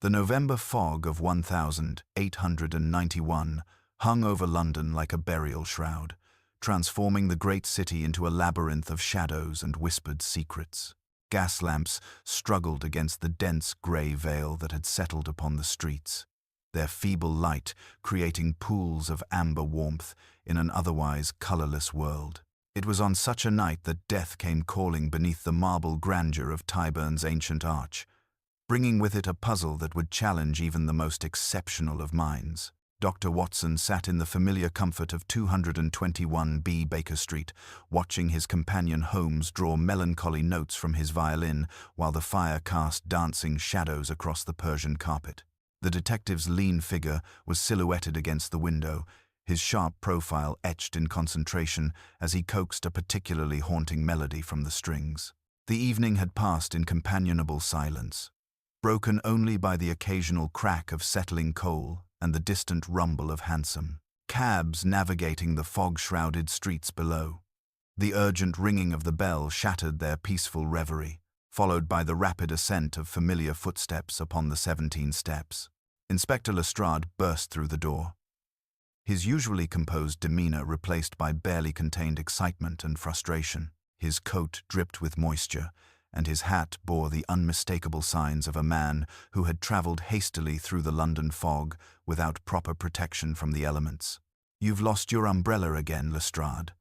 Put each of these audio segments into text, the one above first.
The November fog of 1891 hung over London like a burial shroud, transforming the great city into a labyrinth of shadows and whispered secrets. Gas lamps struggled against the dense grey veil that had settled upon the streets, their feeble light creating pools of amber warmth in an otherwise colourless world. It was on such a night that death came calling beneath the marble grandeur of Tyburn's ancient arch, bringing with it a puzzle that would challenge even the most exceptional of minds. Dr. Watson sat in the familiar comfort of 221B Baker Street, watching his companion Holmes draw melancholy notes from his violin while the fire cast dancing shadows across the Persian carpet. The detective's lean figure was silhouetted against the window, his sharp profile etched in concentration as he coaxed a particularly haunting melody from the strings. The evening had passed in companionable silence, broken only by the occasional crack of settling coal and the distant rumble of hansom cabs navigating the fog-shrouded streets below. The urgent ringing of the bell shattered their peaceful reverie, followed by the rapid ascent of familiar footsteps upon the 17 steps. Inspector Lestrade burst through the door, his usually composed demeanor replaced by barely contained excitement and frustration. His coat dripped with moisture, and his hat bore the unmistakable signs of a man who had travelled hastily through the London fog without proper protection from the elements. "You've lost your umbrella again, Lestrade,"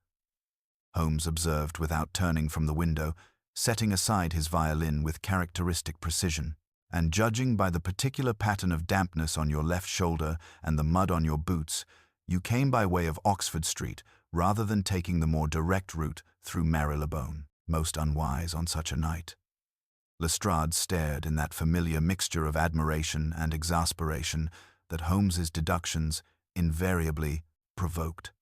Holmes observed without turning from the window, setting aside his violin with characteristic precision. "And judging by the particular pattern of dampness on your left shoulder and the mud on your boots, you came by way of Oxford Street rather than taking the more direct route through Marylebone. Most unwise on such a night." Lestrade stared in that familiar mixture of admiration and exasperation that Holmes's deductions invariably provoked.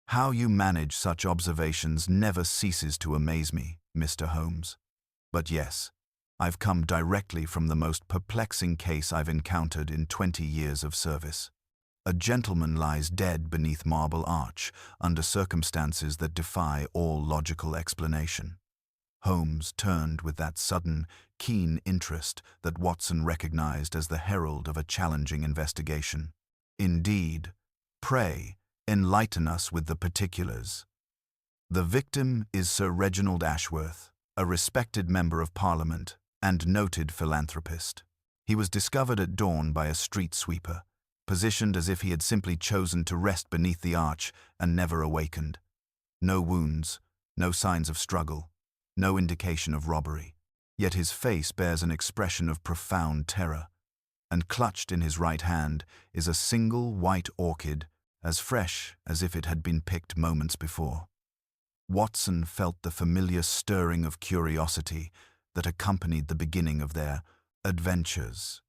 "How you manage such observations never ceases to amaze me, Mr. Holmes. But yes, I've come directly from the most perplexing case I've encountered in 20 years of service. A gentleman lies dead beneath Marble Arch under circumstances that defy all logical explanation." Holmes turned with that sudden, keen interest that Watson recognized as the herald of a challenging investigation. "Indeed. Pray, enlighten us with the particulars." "The victim is Sir Reginald Ashworth, a respected member of Parliament and noted philanthropist. He was discovered at dawn by a street sweeper, positioned as if he had simply chosen to rest beneath the arch and never awakened. No wounds, no signs of struggle, no indication of robbery. Yet his face bears an expression of profound terror, and clutched in his right hand is a single white orchid, as fresh as if it had been picked moments before." Watson felt the familiar stirring of curiosity that accompanied the beginning of their adventures.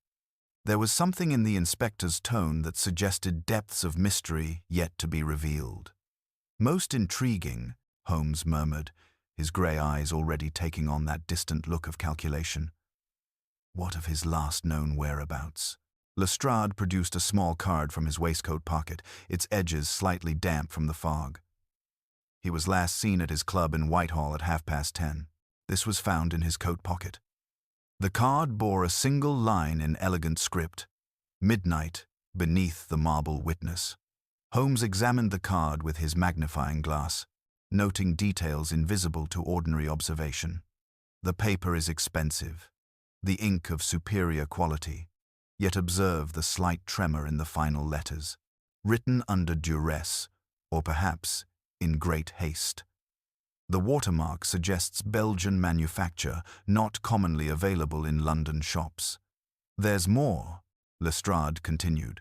There was something in the inspector's tone that suggested depths of mystery yet to be revealed. "Most intriguing," Holmes murmured, his grey eyes already taking on that distant look of calculation. "What of his last known whereabouts?" Lestrade produced a small card from his waistcoat pocket, its edges slightly damp from the fog. "He was last seen at his club in Whitehall at 10:30. This was found in his coat pocket." The card bore a single line in elegant script: "Midnight, beneath the marble witness." Holmes examined the card with his magnifying glass, noting details invisible to ordinary observation. The paper is expensive, the ink of superior quality, yet observe the slight tremor in the final letters, written under duress, or perhaps in great haste. The watermark suggests Belgian manufacture, not commonly available in London shops. "There's more," Lestrade continued.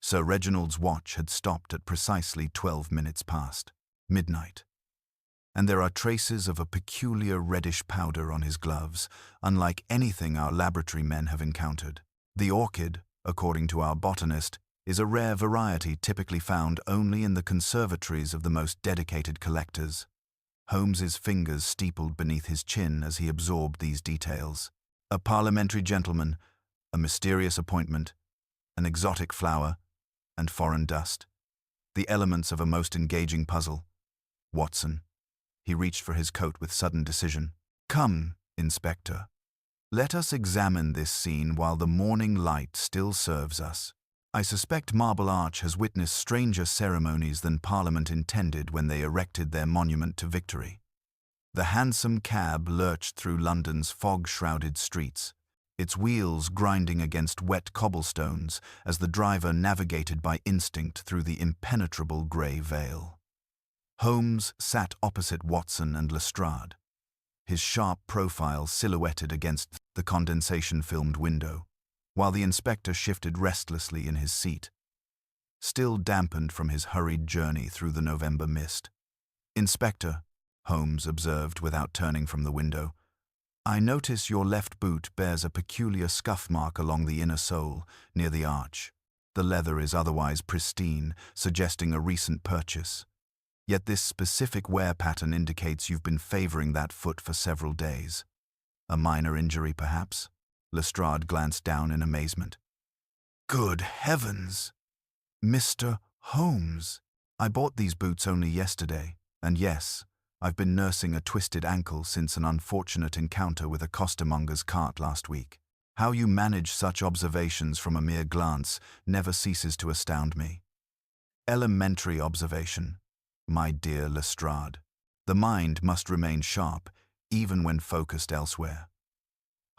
Sir Reginald's watch had stopped at precisely 12 minutes past midnight. "And there are traces of a peculiar reddish powder on his gloves, unlike anything our laboratory men have encountered. The orchid, according to our botanist, is a rare variety typically found only in the conservatories of the most dedicated collectors." Holmes's fingers steepled beneath his chin as he absorbed these details. A parliamentary gentleman, a mysterious appointment, an exotic flower, and foreign dust. The elements of a most engaging puzzle. "Watson." He reached for his coat with sudden decision. "Come, Inspector. Let us examine this scene while the morning light still serves us. I suspect Marble Arch has witnessed stranger ceremonies than Parliament intended when they erected their monument to victory. The handsome cab lurched through London's fog-shrouded streets, its wheels grinding against wet cobblestones as the driver navigated by instinct through the impenetrable grey veil. Holmes sat opposite Watson and Lestrade, his sharp profile silhouetted against the condensation-filmed window, while the inspector shifted restlessly in his seat, still dampened from his hurried journey through the November mist. "Inspector," Holmes observed without turning from the window, "I notice your left boot bears a peculiar scuff mark along the inner sole, near the arch. The leather is otherwise pristine, suggesting a recent purchase. Yet this specific wear pattern indicates you've been favoring that foot for several days. A minor injury, perhaps?" Lestrade glanced down in amazement. "Good heavens! Mr. Holmes! I bought these boots only yesterday, and yes, I've been nursing a twisted ankle since an unfortunate encounter with a costermonger's cart last week. How you manage such observations from a mere glance never ceases to astound me." "Elementary observation, my dear Lestrade. The mind must remain sharp, even when focused elsewhere."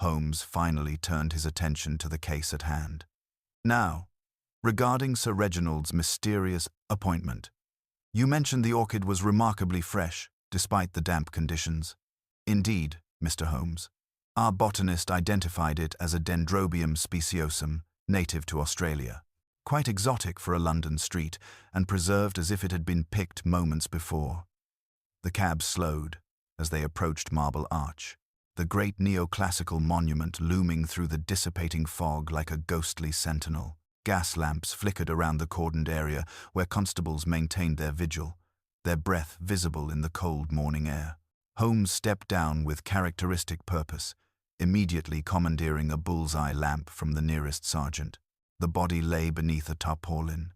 Holmes finally turned his attention to the case at hand. "Now, regarding Sir Reginald's mysterious appointment. You mentioned the orchid was remarkably fresh, despite the damp conditions." "Indeed, Mr. Holmes. Our botanist identified it as a Dendrobium speciosum, native to Australia. Quite exotic for a London street, and preserved as if it had been picked moments before." The cab slowed as they approached Marble Arch, the great neoclassical monument looming through the dissipating fog like a ghostly sentinel. Gas lamps flickered around the cordoned area where constables maintained their vigil, their breath visible in the cold morning air. Holmes stepped down with characteristic purpose, immediately commandeering a bull's-eye lamp from the nearest sergeant. The body lay beneath a tarpaulin,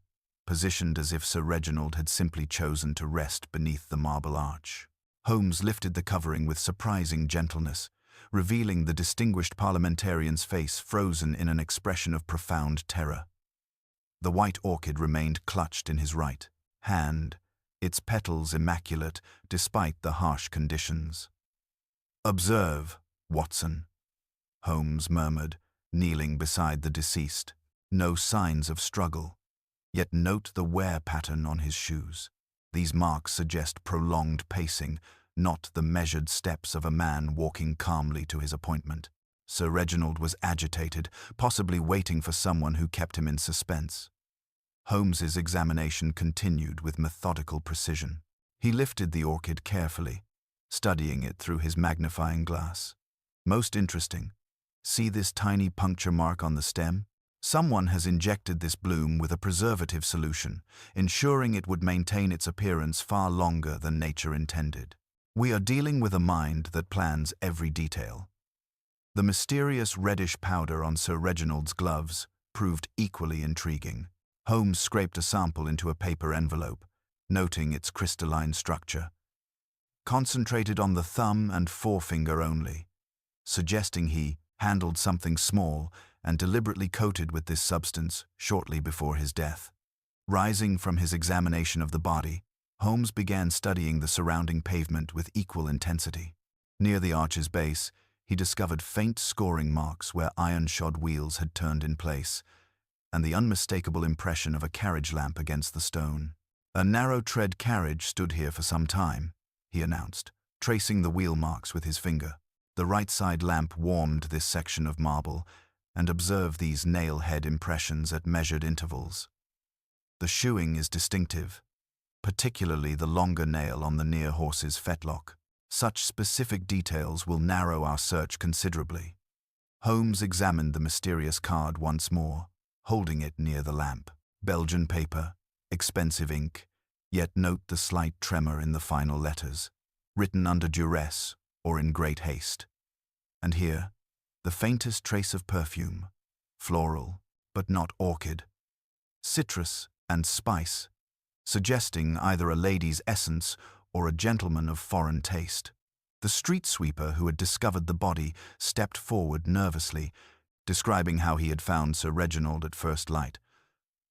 positioned as if Sir Reginald had simply chosen to rest beneath the Marble Arch. Holmes lifted the covering with surprising gentleness, revealing the distinguished parliamentarian's face frozen in an expression of profound terror. The white orchid remained clutched in his right hand, its petals immaculate despite the harsh conditions. "Observe, Watson," Holmes murmured, kneeling beside the deceased. "No signs of struggle. Yet note the wear pattern on his shoes. These marks suggest prolonged pacing, not the measured steps of a man walking calmly to his appointment." Sir Reginald was agitated, possibly waiting for someone who kept him in suspense. Holmes's examination continued with methodical precision. He lifted the orchid carefully, studying it through his magnifying glass. "Most interesting. See this tiny puncture mark on the stem? Someone has injected this bloom with a preservative solution, ensuring it would maintain its appearance far longer than nature intended. We are dealing with a mind that plans every detail." The mysterious reddish powder on Sir Reginald's gloves proved equally intriguing. Holmes scraped a sample into a paper envelope, noting its crystalline structure. "Concentrated on the thumb and forefinger only," suggesting he handled something small and deliberately coated with this substance shortly before his death. Rising from his examination of the body, Holmes began studying the surrounding pavement with equal intensity. Near the arch's base, he discovered faint scoring marks where iron-shod wheels had turned in place, and the unmistakable impression of a carriage lamp against the stone. "A narrow-tread carriage stood here for some time," he announced, tracing the wheel marks with his finger. The right-side lamp warmed this section of marble, and observed these nail-head impressions at measured intervals. "The shoeing is distinctive, particularly the longer nail on the near horse's fetlock. Such specific details will narrow our search considerably." Holmes examined the mysterious card once more, holding it near the lamp. Belgian paper, expensive ink, yet note the slight tremor in the final letters, written under duress or in great haste. And here, the faintest trace of perfume, floral, but not orchid, citrus and spice, suggesting either a lady's essence or a gentleman of foreign taste. The street sweeper who had discovered the body stepped forward nervously, describing how he had found Sir Reginald at first light.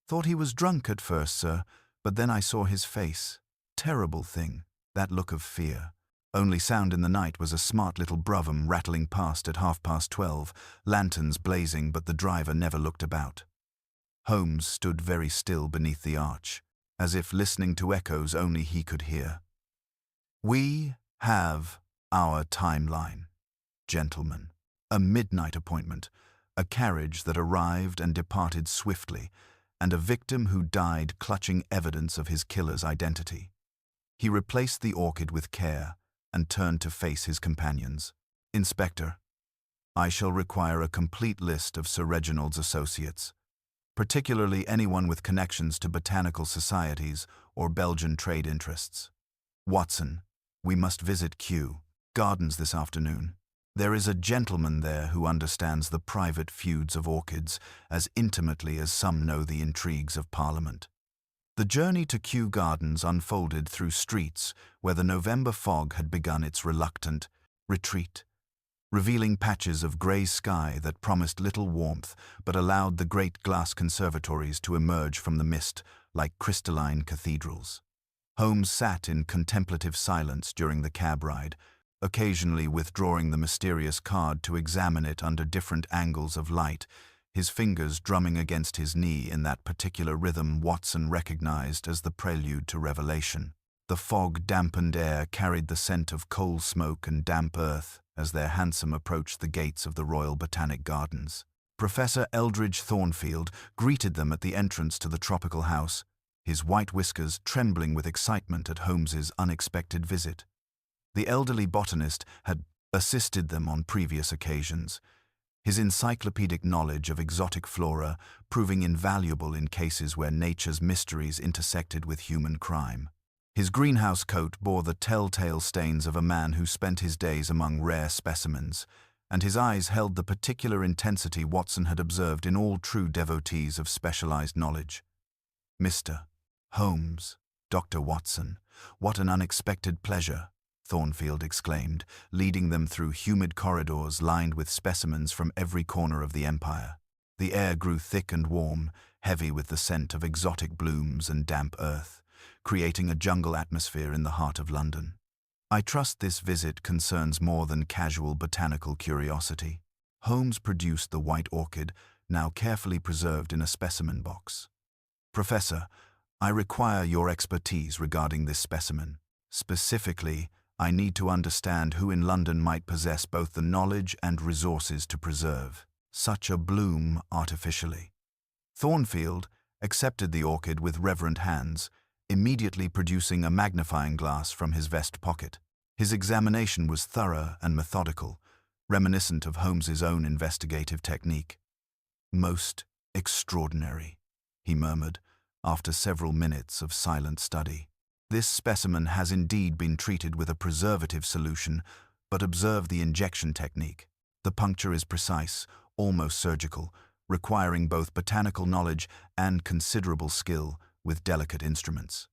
"Thought he was drunk at first, sir, but then I saw his face. Terrible thing, that look of fear. Only sound in the night was a smart little brougham rattling past at 12:30, lanterns blazing, but the driver never looked about." Holmes stood very still beneath the arch, as if listening to echoes only he could hear. "We have our timeline, gentlemen. A midnight appointment, a carriage that arrived and departed swiftly, and a victim who died clutching evidence of his killer's identity." He replaced the orchid with care and turned to face his companions. "Inspector, I shall require a complete list of Sir Reginald's associates, particularly anyone with connections to botanical societies or Belgian trade interests. Watson, we must visit Kew Gardens this afternoon. There is a gentleman there who understands the private feuds of orchids as intimately as some know the intrigues of Parliament." The journey to Kew Gardens unfolded through streets where the November fog had begun its reluctant retreat, revealing patches of grey sky that promised little warmth but allowed the great glass conservatories to emerge from the mist like crystalline cathedrals. Holmes sat in contemplative silence during the cab ride, occasionally withdrawing the mysterious card to examine it under different angles of light, his fingers drumming against his knee in that particular rhythm Watson recognized as the prelude to revelation. The fog-dampened air carried the scent of coal smoke and damp earth as their hansom approached the gates of the Royal Botanic Gardens. Professor Eldridge Thornfield greeted them at the entrance to the tropical house, his white whiskers trembling with excitement at Holmes's unexpected visit. The elderly botanist had assisted them on previous occasions, his encyclopedic knowledge of exotic flora proving invaluable in cases where nature's mysteries intersected with human crime. His greenhouse coat bore the telltale stains of a man who spent his days among rare specimens, and his eyes held the particular intensity Watson had observed in all true devotees of specialized knowledge. "Mr. Holmes, Dr. Watson, what an unexpected pleasure," Thornfield exclaimed, leading them through humid corridors lined with specimens from every corner of the empire. The air grew thick and warm, heavy with the scent of exotic blooms and damp earth, creating a jungle atmosphere in the heart of London. "I trust this visit concerns more than casual botanical curiosity." Holmes produced the white orchid, now carefully preserved in a specimen box. "Professor, I require your expertise regarding this specimen. Specifically, I need to understand who in London might possess both the knowledge and resources to preserve such a bloom artificially." Thornfield accepted the orchid with reverent hands, immediately producing a magnifying glass from his vest pocket. His examination was thorough and methodical, reminiscent of Holmes's own investigative technique. "Most extraordinary," he murmured, after several minutes of silent study. "This specimen has indeed been treated with a preservative solution, but observe the injection technique. The puncture is precise, almost surgical, requiring both botanical knowledge and considerable skill with delicate instruments."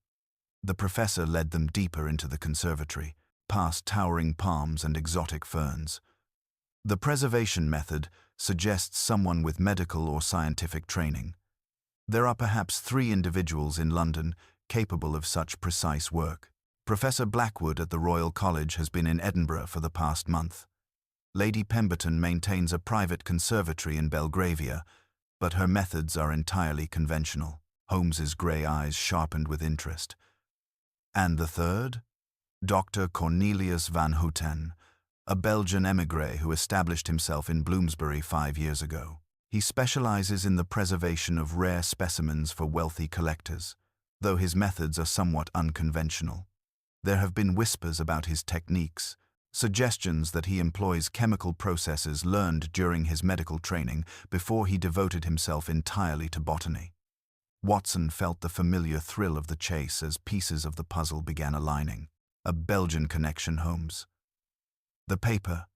The professor led them deeper into the conservatory, past towering palms and exotic ferns. The preservation method suggests someone with medical or scientific training. There are perhaps 3 individuals in London capable of such precise work. Professor Blackwood at the Royal College has been in Edinburgh for the past month. Lady Pemberton maintains a private conservatory in Belgravia, but her methods are entirely conventional. Holmes's grey eyes sharpened with interest. "And the third? Dr. Cornelius van Houten, a Belgian émigré who established himself in Bloomsbury 5 years ago. He specializes in the preservation of rare specimens for wealthy collectors, though his methods are somewhat unconventional. There have been whispers about his techniques, suggestions that he employs chemical processes learned during his medical training before he devoted himself entirely to botany." Watson felt the familiar thrill of the chase as pieces of the puzzle began aligning. A Belgian connection, Holmes. The paper,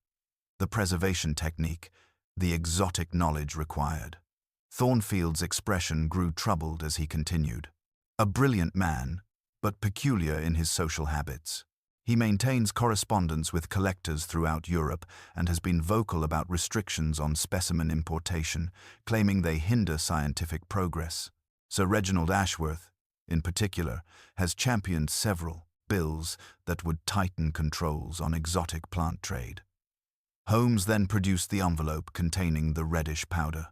the preservation technique, the exotic knowledge required. Thornfield's expression grew troubled as he continued. "A brilliant man, but peculiar in his social habits. He maintains correspondence with collectors throughout Europe and has been vocal about restrictions on specimen importation, claiming they hinder scientific progress. Sir Reginald Ashworth, in particular, has championed several bills that would tighten controls on exotic plant trade. Holmes then produced the envelope containing the reddish powder.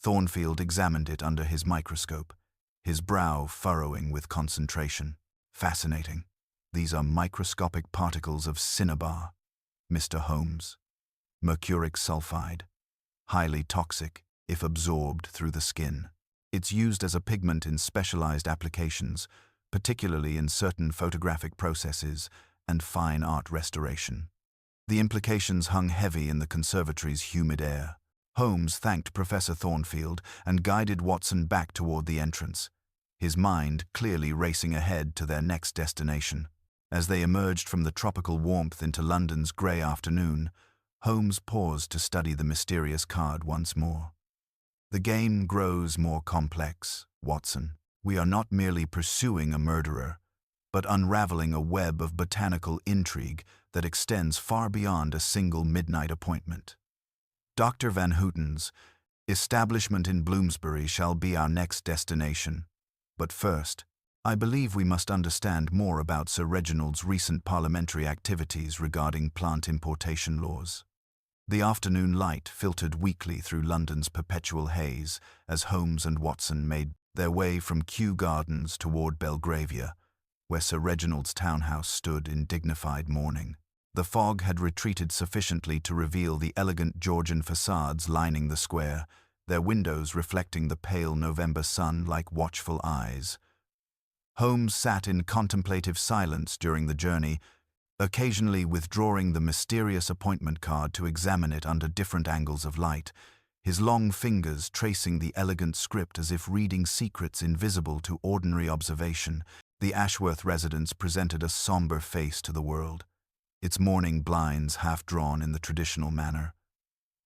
Thornfield examined it under his microscope, his brow furrowing with concentration. Fascinating. These are microscopic particles of cinnabar, Mr. Holmes. Mercuric sulfide. Highly toxic if absorbed through the skin. It's used as a pigment in specialized applications, particularly in certain photographic processes and fine art restoration. The implications hung heavy in the conservatory's humid air. Holmes thanked Professor Thornfield and guided Watson back toward the entrance, his mind clearly racing ahead to their next destination. As they emerged from the tropical warmth into London's grey afternoon, Holmes paused to study the mysterious card once more. The game grows more complex, Watson. We are not merely pursuing a murderer, but unraveling a web of botanical intrigue that extends far beyond a single midnight appointment. Dr. Van Houten's establishment in Bloomsbury shall be our next destination. But first, I believe we must understand more about Sir Reginald's recent parliamentary activities regarding plant importation laws. The afternoon light filtered weakly through London's perpetual haze as Holmes and Watson made their way from Kew Gardens toward Belgravia, where Sir Reginald's townhouse stood in dignified mourning. The fog had retreated sufficiently to reveal the elegant Georgian facades lining the square, their windows reflecting the pale November sun like watchful eyes. Holmes sat in contemplative silence during the journey, occasionally withdrawing the mysterious appointment card to examine it under different angles of light, his long fingers tracing the elegant script as if reading secrets invisible to ordinary observation. The Ashworth residence presented a somber face to the world, its mourning blinds half drawn in the traditional manner,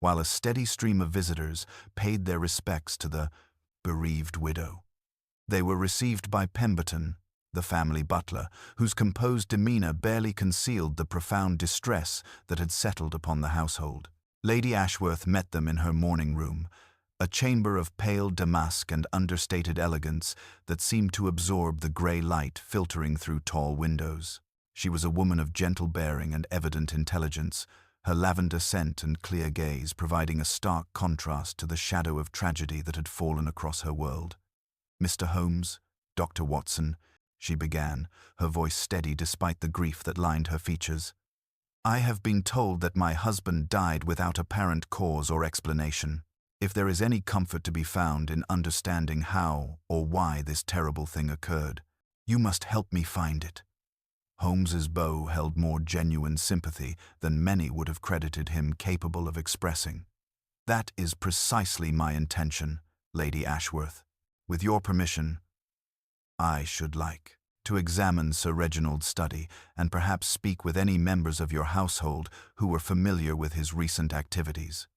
while a steady stream of visitors paid their respects to the bereaved widow. They were received by Pemberton, the family butler, whose composed demeanor barely concealed the profound distress that had settled upon the household. Lady Ashworth met them in her morning room, a chamber of pale damask and understated elegance that seemed to absorb the grey light filtering through tall windows. She was a woman of gentle bearing and evident intelligence, her lavender scent and clear gaze providing a stark contrast to the shadow of tragedy that had fallen across her world. "Mr. Holmes, Dr. Watson," she began, her voice steady despite the grief that lined her features. "I have been told that my husband died without apparent cause or explanation. If there is any comfort to be found in understanding how or why this terrible thing occurred, you must help me find it." Holmes's bow held more genuine sympathy than many would have credited him capable of expressing. "That is precisely my intention, Lady Ashworth. With your permission, I should like to examine Sir Reginald's study and perhaps speak with any members of your household who were familiar with his recent activities."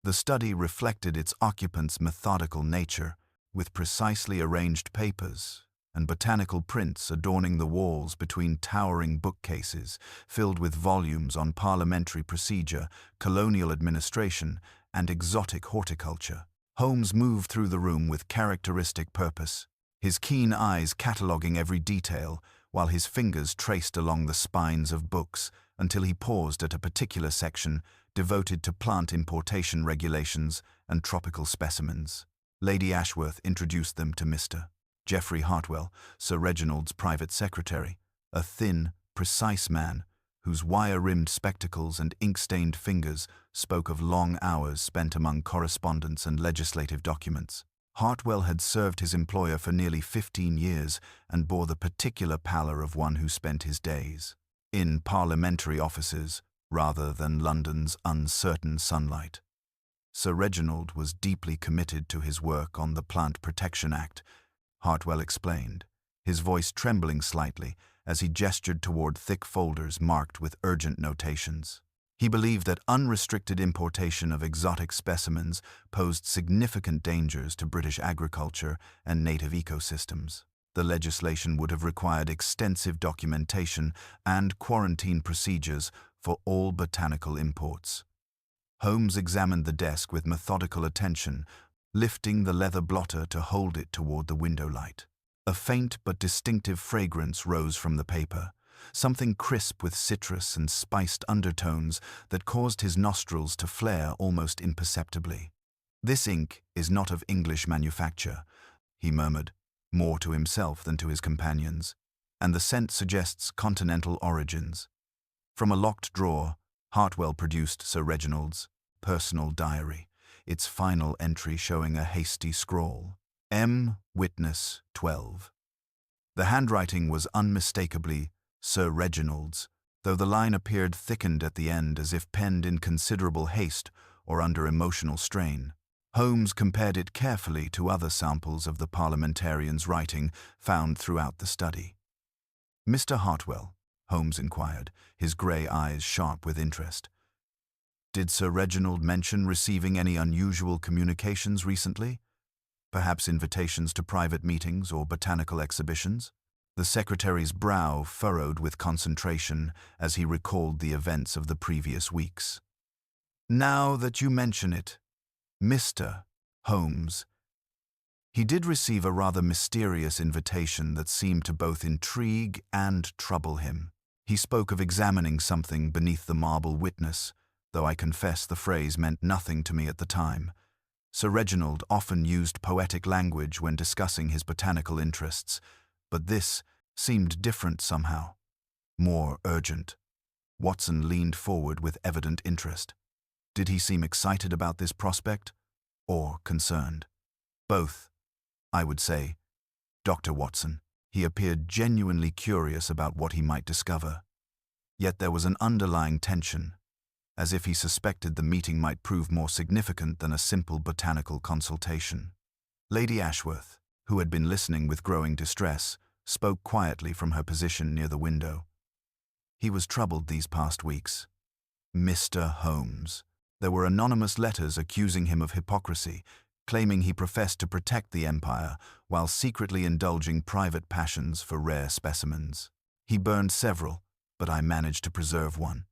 The study reflected its occupant's methodical nature, with precisely arranged papers and botanical prints adorning the walls between towering bookcases filled with volumes on parliamentary procedure, colonial administration, and exotic horticulture. Holmes moved through the room with characteristic purpose, his keen eyes cataloguing every detail, while his fingers traced along the spines of books until he paused at a particular section devoted to plant importation regulations and tropical specimens. Lady Ashworth introduced them to Mr. Geoffrey Hartwell, Sir Reginald's private secretary, a thin, precise man whose wire-rimmed spectacles and ink-stained fingers spoke of long hours spent among correspondence and legislative documents. Hartwell had served his employer for nearly 15 years and bore the particular pallor of one who spent his days in parliamentary offices rather than London's uncertain sunlight. Sir Reginald was deeply committed to his work on the Plant Protection Act, Hartwell explained, his voice trembling slightly as he gestured toward thick folders marked with urgent notations. He believed that unrestricted importation of exotic specimens posed significant dangers to British agriculture and native ecosystems. The legislation would have required extensive documentation and quarantine procedures for all botanical imports. Holmes examined the desk with methodical attention, lifting the leather blotter to hold it toward the window light. A faint but distinctive fragrance rose from the paper, something crisp with citrus and spiced undertones that caused his nostrils to flare almost imperceptibly. "This ink is not of English manufacture," he murmured, more to himself than to his companions, "and the scent suggests continental origins." From a locked drawer, Hartwell produced Sir Reginald's personal diary, its final entry showing a hasty scrawl. M. Witness 12. The handwriting was unmistakably Sir Reginald's, though the line appeared thickened at the end as if penned in considerable haste or under emotional strain. Holmes compared it carefully to other samples of the parliamentarian's writing found throughout the study. "Mr. Hartwell," Holmes inquired, his grey eyes sharp with interest, "did Sir Reginald mention receiving any unusual communications recently? Perhaps invitations to private meetings or botanical exhibitions?" The secretary's brow furrowed with concentration as he recalled the events of the previous weeks. "Now that you mention it, Mr. Holmes, he did receive a rather mysterious invitation that seemed to both intrigue and trouble him. He spoke of examining something beneath the marble witness, though I confess the phrase meant nothing to me at the time. Sir Reginald often used poetic language when discussing his botanical interests, but this seemed different somehow, more urgent." Watson leaned forward with evident interest. Did he seem excited about this prospect, or concerned? "Both, I would say, Dr. Watson." He appeared genuinely curious about what he might discover. Yet there was an underlying tension, as if he suspected the meeting might prove more significant than a simple botanical consultation. Lady Ashworth, who had been listening with growing distress, spoke quietly from her position near the window. "He was troubled these past weeks. Mr. Holmes. There were anonymous letters accusing him of hypocrisy, claiming he professed to protect the empire while secretly indulging private passions for rare specimens. He burned several, but I managed to preserve one."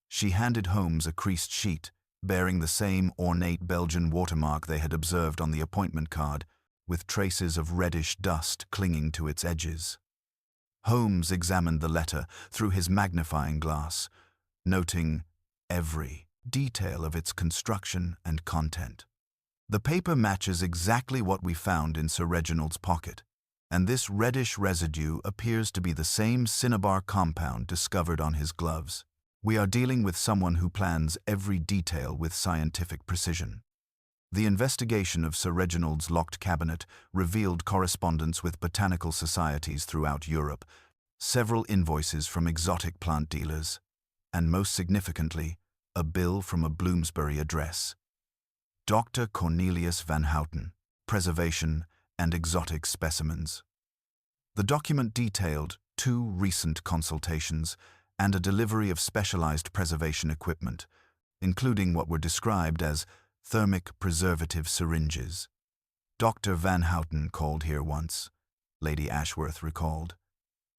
She handed Holmes a creased sheet, bearing the same ornate Belgian watermark they had observed on the appointment card, with traces of reddish dust clinging to its edges. Holmes examined the letter through his magnifying glass, noting every detail of its construction and content. "The paper matches exactly what we found in Sir Reginald's pocket, and this reddish residue appears to be the same cinnabar compound discovered on his gloves. We are dealing with someone who plans every detail with scientific precision." The investigation of Sir Reginald's locked cabinet revealed correspondence with botanical societies throughout Europe, several invoices from exotic plant dealers, and most significantly, a bill from a Bloomsbury address. Dr. Cornelius Van Houten, Preservation and Exotic Specimens. The document detailed 2 recent consultations and a delivery of specialized preservation equipment, including what were described as thermic preservative syringes. "Dr. Van Houten called here once," Lady Ashworth recalled,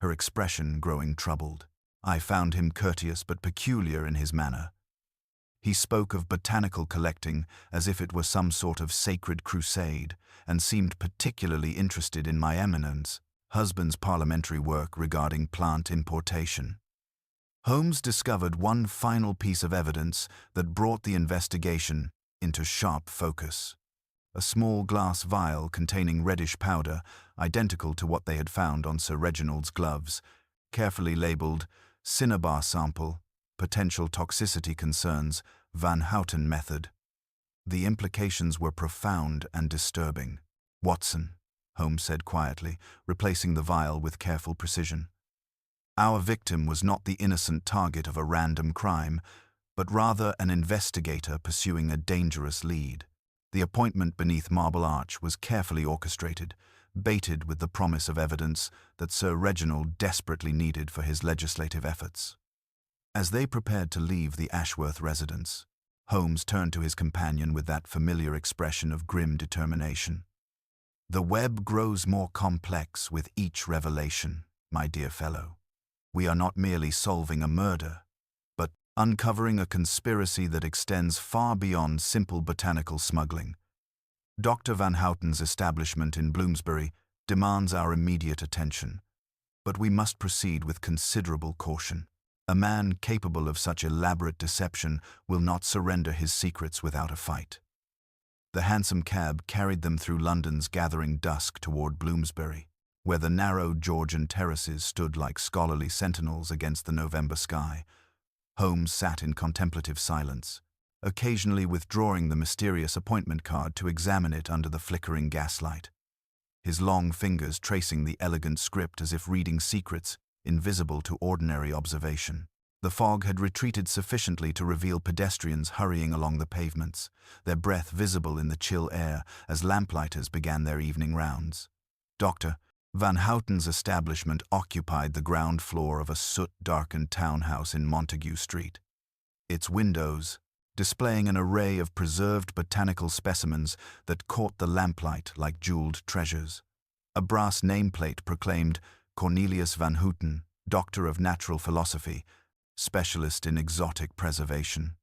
her expression growing troubled. "I found him courteous but peculiar in his manner. He spoke of botanical collecting as if it were some sort of sacred crusade, and seemed particularly interested in my eminent's husband's parliamentary work regarding plant importation." Holmes discovered one final piece of evidence that brought the investigation into sharp focus. A small glass vial containing reddish powder, identical to what they had found on Sir Reginald's gloves, carefully labelled "Cinnabar sample, potential toxicity concerns, Van Houten method." The implications were profound and disturbing. "Watson," Holmes said quietly, replacing the vial with careful precision, "our victim was not the innocent target of a random crime, but rather an investigator pursuing a dangerous lead. The appointment beneath Marble Arch was carefully orchestrated, baited with the promise of evidence that Sir Reginald desperately needed for his legislative efforts." As they prepared to leave the Ashworth residence, Holmes turned to his companion with that familiar expression of grim determination. The web grows more complex with each revelation, my dear fellow. We are not merely solving a murder, but uncovering a conspiracy that extends far beyond simple botanical smuggling. Dr. Van Houten's establishment in Bloomsbury demands our immediate attention, but we must proceed with considerable caution. A man capable of such elaborate deception will not surrender his secrets without a fight. The hansom cab carried them through London's gathering dusk toward Bloomsbury, where the narrow Georgian terraces stood like scholarly sentinels against the November sky. Holmes sat in contemplative silence, occasionally withdrawing the mysterious appointment card to examine it under the flickering gaslight, his long fingers tracing the elegant script as if reading secrets invisible to ordinary observation. The fog had retreated sufficiently to reveal pedestrians hurrying along the pavements, their breath visible in the chill air as lamplighters began their evening rounds. Dr. Van Houten's establishment occupied the ground floor of a soot-darkened townhouse in Montague Street. Its windows, displaying an array of preserved botanical specimens that caught the lamplight like jeweled treasures. A brass nameplate proclaimed Cornelius Van Houten, Doctor of Natural Philosophy, specialist in exotic preservation.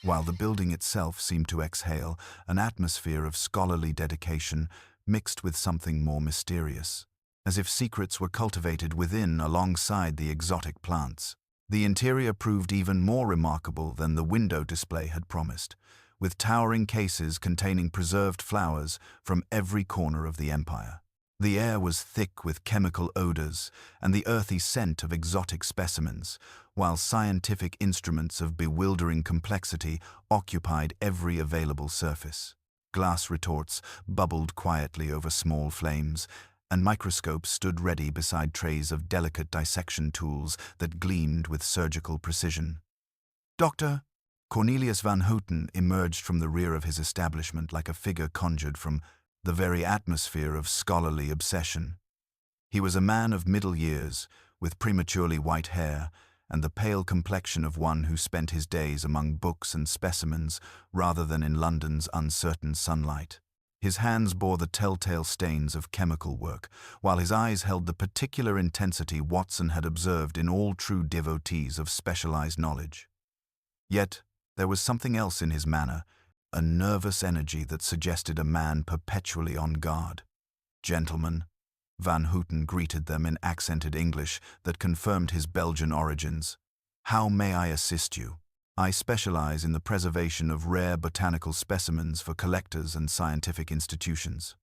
While the building itself seemed to exhale an atmosphere of scholarly dedication mixed with something more mysterious, as if secrets were cultivated within alongside the exotic plants. The interior proved even more remarkable than the window display had promised, with towering cases containing preserved flowers from every corner of the empire. The air was thick with chemical odors and the earthy scent of exotic specimens, while scientific instruments of bewildering complexity occupied every available surface. Glass retorts bubbled quietly over small flames, and microscopes stood ready beside trays of delicate dissection tools that gleamed with surgical precision. Dr. Cornelius Van Houten emerged from the rear of his establishment like a figure conjured from the very atmosphere of scholarly obsession. He was a man of middle years, with prematurely white hair and the pale complexion of one who spent his days among books and specimens rather than in London's uncertain sunlight. His hands bore the telltale stains of chemical work, while his eyes held the particular intensity Watson had observed in all true devotees of specialized knowledge. Yet there was something else in his manner, a nervous energy that suggested a man perpetually on guard. "Gentlemen," Van Houten greeted them in accented English that confirmed his Belgian origins. "How may I assist you? I specialize in the preservation of rare botanical specimens for collectors and scientific institutions."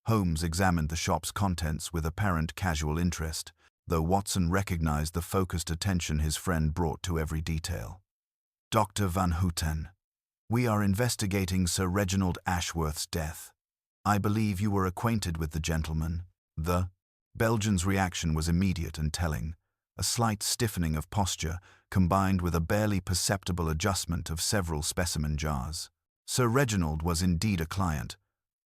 Holmes examined the shop's contents with apparent casual interest, though Watson recognized the focused attention his friend brought to every detail. "Dr. Van Houten, we are investigating Sir Reginald Ashworth's death. I believe you were acquainted with the gentleman." The Belgian's reaction was immediate and telling, a slight stiffening of posture combined with a barely perceptible adjustment of several specimen jars. Sir Reginald was indeed a client,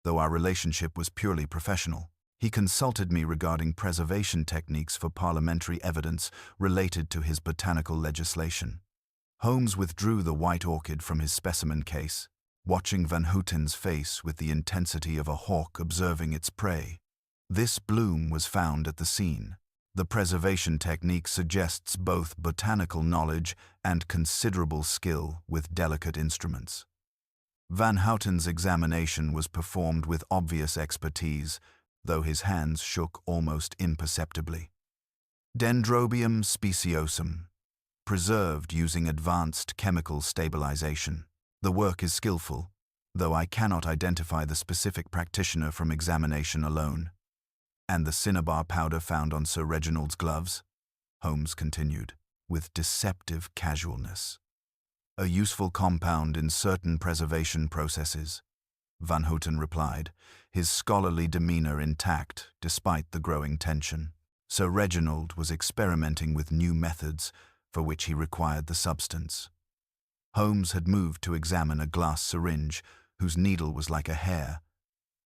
though our relationship was purely professional. He consulted me regarding preservation techniques for parliamentary evidence related to his botanical legislation. Holmes withdrew the white orchid from his specimen case, watching Van Houten's face with the intensity of a hawk observing its prey. This bloom was found at the scene. The preservation technique suggests both botanical knowledge and considerable skill with delicate instruments. Van Houten's examination was performed with obvious expertise, though his hands shook almost imperceptibly. Dendrobium speciosum, preserved using advanced chemical stabilization. The work is skillful, though I cannot identify the specific practitioner from examination alone. "And the cinnabar powder found on Sir Reginald's gloves?" Holmes continued, with deceptive casualness. "A useful compound in certain preservation processes," Van Houten replied, his scholarly demeanor intact despite the growing tension. Sir Reginald was experimenting with new methods for which he required the substance. Holmes had moved to examine a glass syringe whose needle was like a hair,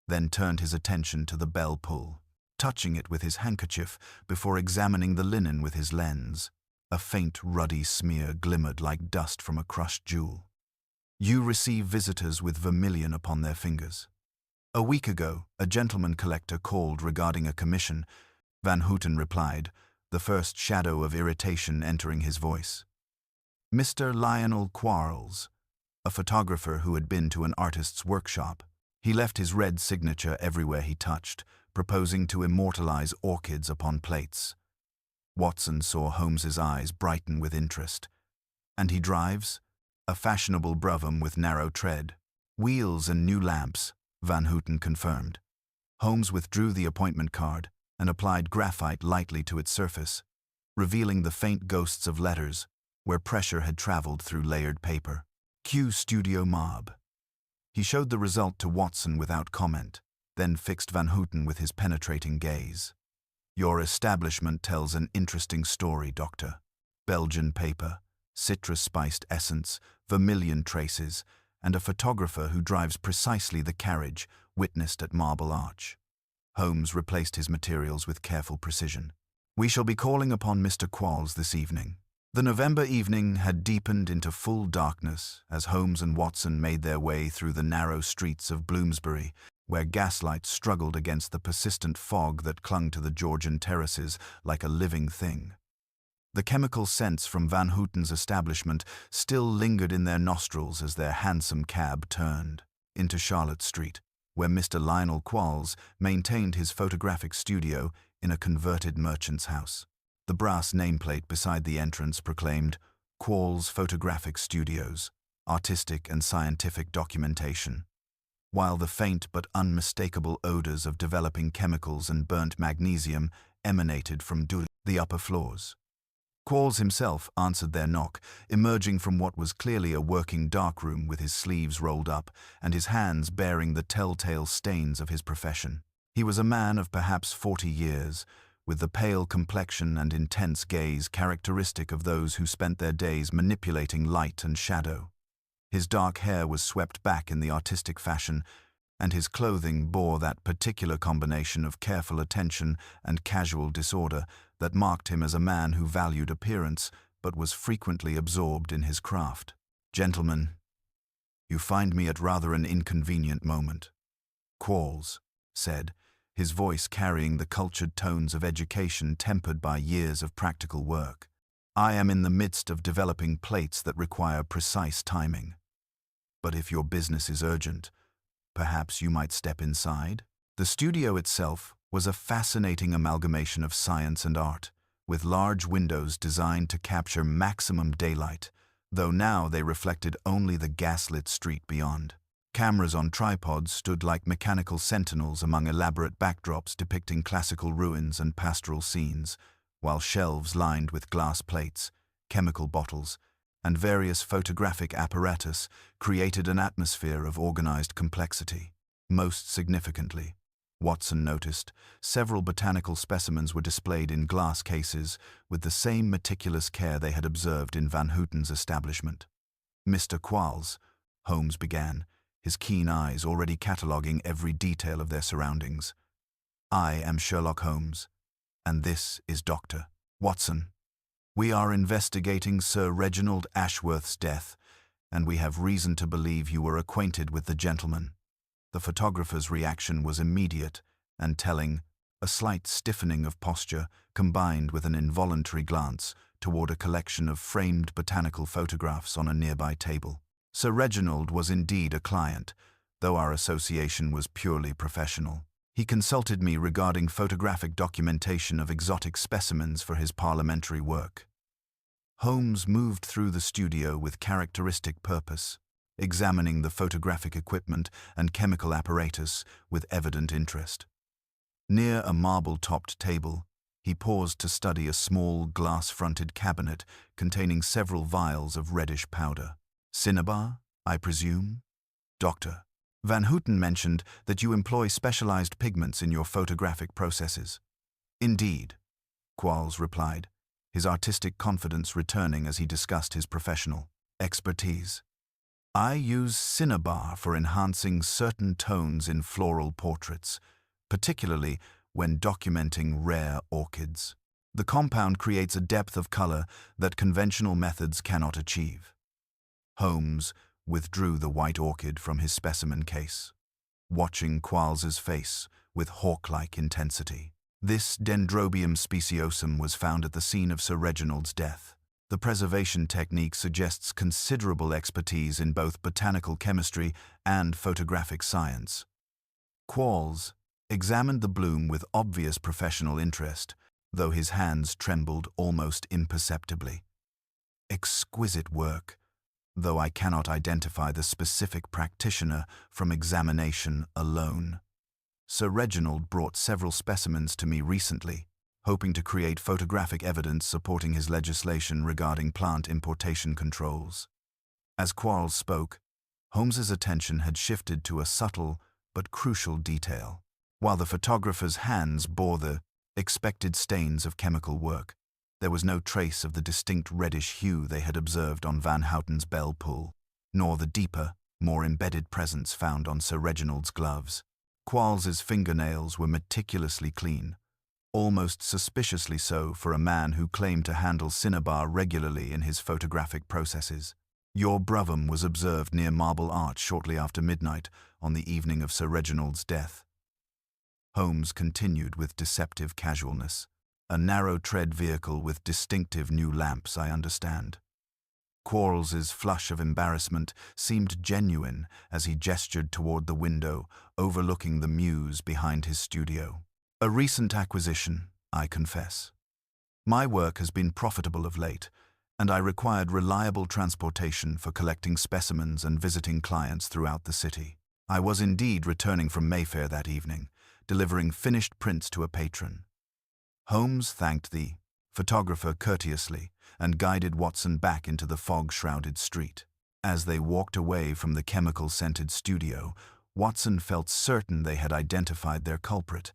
then turned his attention to the bell pull, touching it with his handkerchief before examining the linen with his lens. A faint ruddy smear glimmered like dust from a crushed jewel. "You receive visitors with vermilion upon their fingers." A week ago, a gentleman collector called regarding a commission, Van Houten replied, the first shadow of irritation entering his voice. Mr. Lionel Quarles, a photographer who had been to an artist's workshop. He left his red signature everywhere he touched, proposing to immortalize orchids upon plates. Watson saw Holmes's eyes brighten with interest. And he drives? A fashionable brougham with narrow tread. Wheels and new lamps, Van Houten confirmed. Holmes withdrew the appointment card and applied graphite lightly to its surface, revealing the faint ghosts of letters where pressure had traveled through layered paper. Q Studio Mob. He showed the result to Watson without comment, then fixed Van Houten with his penetrating gaze. Your establishment tells an interesting story, Doctor. Belgian paper, citrus-spiced essence, vermilion traces, and a photographer who drives precisely the carriage witnessed at Marble Arch. Holmes replaced his materials with careful precision. We shall be calling upon Mr. Quarles this evening. The November evening had deepened into full darkness as Holmes and Watson made their way through the narrow streets of Bloomsbury, where gaslight struggled against the persistent fog that clung to the Georgian terraces like a living thing. The chemical scents from Van Houten's establishment still lingered in their nostrils as their hansom cab turned into Charlotte Street, where Mr. Lionel Quarles maintained his photographic studio in a converted merchant's house. The brass nameplate beside the entrance proclaimed, Quarles Photographic Studios, Artistic and Scientific Documentation, while the faint but unmistakable odors of developing chemicals and burnt magnesium emanated from the upper floors. Quarles himself answered their knock, emerging from what was clearly a working darkroom with his sleeves rolled up and his hands bearing the telltale stains of his profession. He was a man of perhaps 40 years, with the pale complexion and intense gaze characteristic of those who spent their days manipulating light and shadow. His dark hair was swept back in the artistic fashion, and his clothing bore that particular combination of careful attention and casual disorder that marked him as a man who valued appearance but was frequently absorbed in his craft. Gentlemen, you find me at rather an inconvenient moment, Quarles said, his voice carrying the cultured tones of education tempered by years of practical work. I am in the midst of developing plates that require precise timing. But if your business is urgent, perhaps you might step inside? The studio itself was a fascinating amalgamation of science and art, with large windows designed to capture maximum daylight, though now they reflected only the gaslit street beyond. Cameras on tripods stood like mechanical sentinels among elaborate backdrops depicting classical ruins and pastoral scenes, while shelves lined with glass plates, chemical bottles, and various photographic apparatus created an atmosphere of organized complexity. Most significantly, Watson noticed, several botanical specimens were displayed in glass cases with the same meticulous care they had observed in Van Houten's establishment. Mr. Quarles, Holmes began, his keen eyes already cataloguing every detail of their surroundings. I am Sherlock Holmes, and this is Dr. Watson. We are investigating Sir Reginald Ashworth's death, and we have reason to believe you were acquainted with the gentleman. The photographer's reaction was immediate and telling, a slight stiffening of posture combined with an involuntary glance toward a collection of framed botanical photographs on a nearby table. Sir Reginald was indeed a client, though our association was purely professional. He consulted me regarding photographic documentation of exotic specimens for his parliamentary work. Holmes moved through the studio with characteristic purpose, examining the photographic equipment and chemical apparatus with evident interest. Near a marble-topped table, he paused to study a small glass-fronted cabinet containing several vials of reddish powder. Cinnabar, I presume? Doctor, Van Houten mentioned that you employ specialized pigments in your photographic processes. Indeed, Quarles replied, his artistic confidence returning as he discussed his professional expertise. I use cinnabar for enhancing certain tones in floral portraits, particularly when documenting rare orchids. The compound creates a depth of color that conventional methods cannot achieve. Holmes withdrew the white orchid from his specimen case. watching Quarles's face with hawk-like intensity. This Dendrobium speciosum was found at the scene of Sir Reginald's death. The preservation technique suggests considerable expertise in both botanical chemistry and photographic science. Quarles examined the bloom with obvious professional interest, though his hands trembled almost imperceptibly. Exquisite work, though I cannot identify the specific practitioner from examination alone. Sir Reginald brought several specimens to me recently, hoping to create photographic evidence supporting his legislation regarding plant importation controls. As Quarles spoke, Holmes's attention had shifted to a subtle but crucial detail. While the photographer's hands bore the expected stains of chemical work, there was no trace of the distinct reddish hue they had observed on Van Houten's bell pull, nor the deeper, more embedded presence found on Sir Reginald's gloves. Quarles's fingernails were meticulously clean, almost suspiciously so for a man who claimed to handle cinnabar regularly in his photographic processes. Your brovum was observed near Marble Arch shortly after midnight on the evening of Sir Reginald's death. Holmes continued with deceptive casualness. A narrow-tread vehicle with distinctive new lamps, I understand. Quarles's flush of embarrassment seemed genuine as he gestured toward the window overlooking the mews behind his studio. A recent acquisition, I confess. My work has been profitable of late, and I required reliable transportation for collecting specimens and visiting clients throughout the city. I was indeed returning from Mayfair that evening, delivering finished prints to a patron. Holmes thanked the photographer courteously and guided Watson back into the fog-shrouded street. As they walked away from the chemical-scented studio, Watson felt certain they had identified their culprit,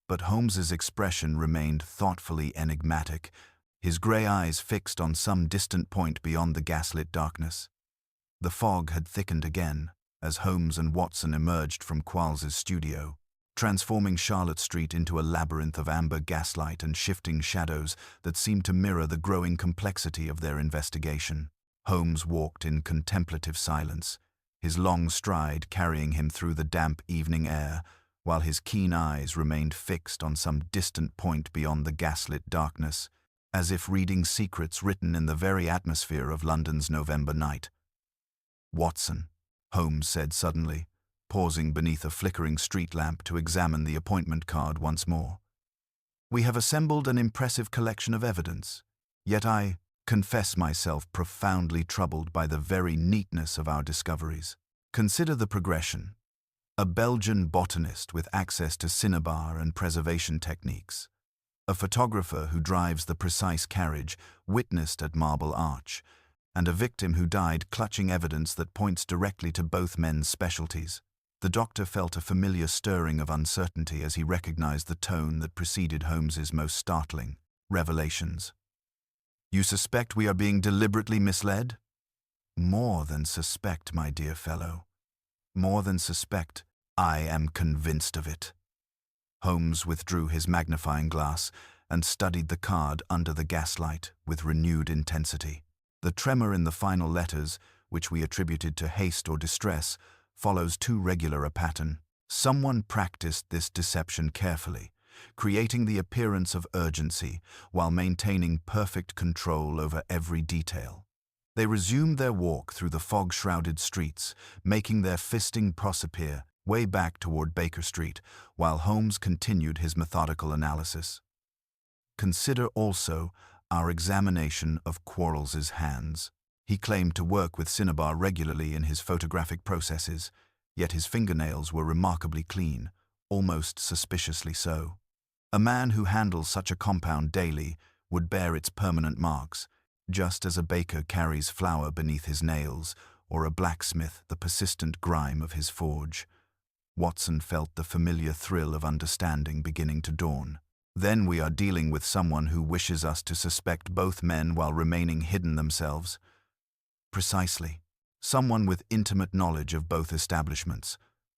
but Holmes's expression remained thoughtfully enigmatic, his grey eyes fixed on some distant point beyond the gaslit darkness. The fog had thickened again as Holmes and Watson emerged from Quarles's studio, transforming Charlotte Street into a labyrinth of amber gaslight and shifting shadows that seemed to mirror the growing complexity of their investigation. Holmes walked in contemplative silence, his long stride carrying him through the damp evening air, while his keen eyes remained fixed on some distant point beyond the gaslit darkness, as if reading secrets written in the very atmosphere of London's November night. "Watson," Holmes said suddenly, pausing beneath a flickering street lamp to examine the appointment card once more. "We have assembled an impressive collection of evidence, yet I confess myself profoundly troubled by the very neatness of our discoveries. Consider the progression. A Belgian botanist with access to cinnabar and preservation techniques, a photographer who drives the precise carriage witnessed at Marble Arch, and a victim who died clutching evidence that points directly to both men's specialties." The doctor felt a familiar stirring of uncertainty as he recognized the tone that preceded Holmes's most startling revelations. "You suspect we are being deliberately misled?" "More than suspect, my dear fellow. More than suspect. I am convinced of it." Holmes withdrew his magnifying glass and studied the card under the gaslight with renewed intensity. The tremor in the final letters, which we attributed to haste or distress, follows too regular a pattern. Someone practiced this deception carefully, creating the appearance of urgency while maintaining perfect control over every detail. They resumed their walk through the fog-shrouded streets, making their fisting proserpine way back toward Baker Street, while Holmes continued his methodical analysis. Consider also our examination of Quarles's hands. He claimed to work with cinnabar regularly in his photographic processes, yet his fingernails were remarkably clean, almost suspiciously so. A man who handles such a compound daily would bear its permanent marks, just as a baker carries flour beneath his nails, or a blacksmith the persistent grime of his forge. Watson felt the familiar thrill of understanding beginning to dawn. Then we are dealing with someone who wishes us to suspect both men while remaining hidden themselves. Precisely. Someone with intimate knowledge of both establishments.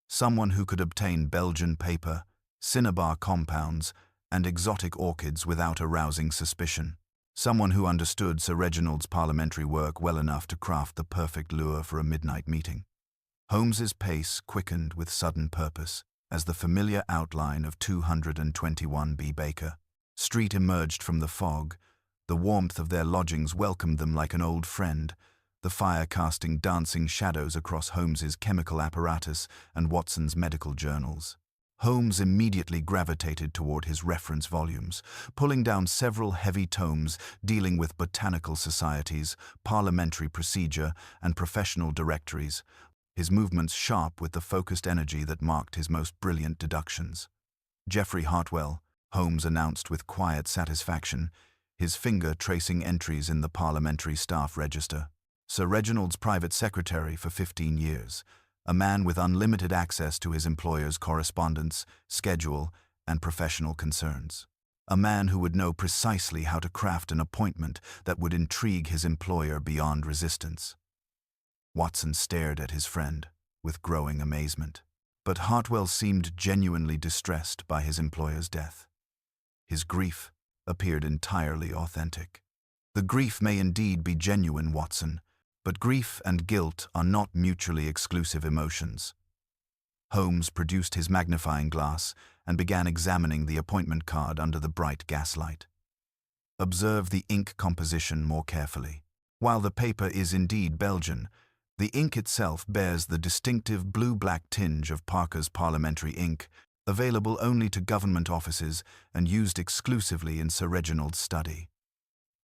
Someone who could obtain Belgian paper, cinnabar compounds, and exotic orchids without arousing suspicion. Someone who understood Sir Reginald's parliamentary work well enough to craft the perfect lure for a midnight meeting. Holmes's pace quickened with sudden purpose as the familiar outline of 221B Baker Street emerged from the fog. The warmth of their lodgings welcomed them like an old friend, the fire casting dancing shadows across Holmes's chemical apparatus and Watson's medical journals. Holmes immediately gravitated toward his reference volumes, pulling down several heavy tomes dealing with botanical societies, parliamentary procedure, and professional directories, his movements sharp with the focused energy that marked his most brilliant deductions. Geoffrey Hartwell, Holmes announced with quiet satisfaction, his finger tracing entries in the parliamentary staff register. Sir Reginald's private secretary for 15 years, a man with unlimited access to his employer's correspondence, schedule, and professional concerns. A man who would know precisely how to craft an appointment that would intrigue his employer beyond resistance. Watson stared at his friend with growing amazement, but Hartwell seemed genuinely distressed by his employer's death. His grief appeared entirely authentic. The grief may indeed be genuine, Watson, but grief and guilt are not mutually exclusive emotions. Holmes produced his magnifying glass and began examining the appointment card under the bright gaslight. Observe the ink composition more carefully. While the paper is indeed Belgian, the ink itself bears the distinctive blue-black tinge of Parker's parliamentary ink, available only to government offices and used exclusively in Sir Reginald's study.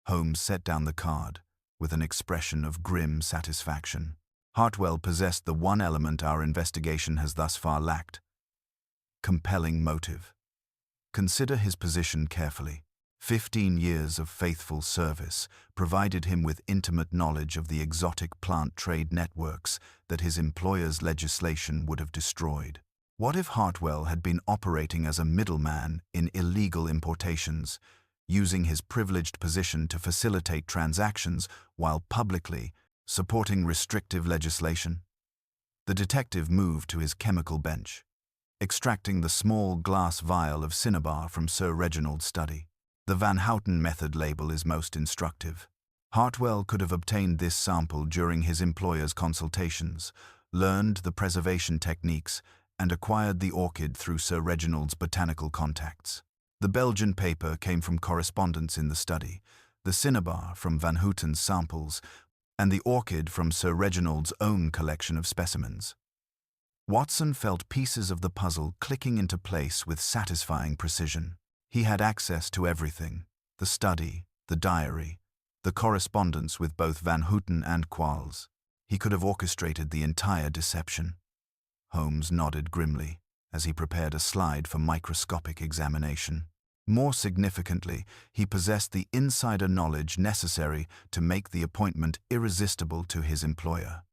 Holmes set down the card with an expression of grim satisfaction. Hartwell possessed the one element our investigation has thus far lacked: compelling motive. Consider his position carefully. 15 years of faithful service provided him with intimate knowledge of the exotic plant trade networks that his employer's legislation would have destroyed. What if Hartwell had been operating as a middleman in illegal importations, using his privileged position to facilitate transactions while publicly supporting restrictive legislation? The detective moved to his chemical bench, extracting the small glass vial of cinnabar from Sir Reginald's study. The Van Houten method label is most instructive. Hartwell could have obtained this sample during his employer's consultations, learned the preservation techniques, and acquired the orchid through Sir Reginald's botanical contacts. The Belgian paper came from correspondence in the study, the cinnabar from Van Houten's samples, and the orchid from Sir Reginald's own collection of specimens. Watson felt pieces of the puzzle clicking into place with satisfying precision. He had access to everything: the study, the diary, the correspondence with both Van Houten and Quarles. He could have orchestrated the entire deception. Holmes nodded grimly as he prepared a slide for microscopic examination. More significantly, he possessed the insider knowledge necessary to make the appointment irresistible to his employer.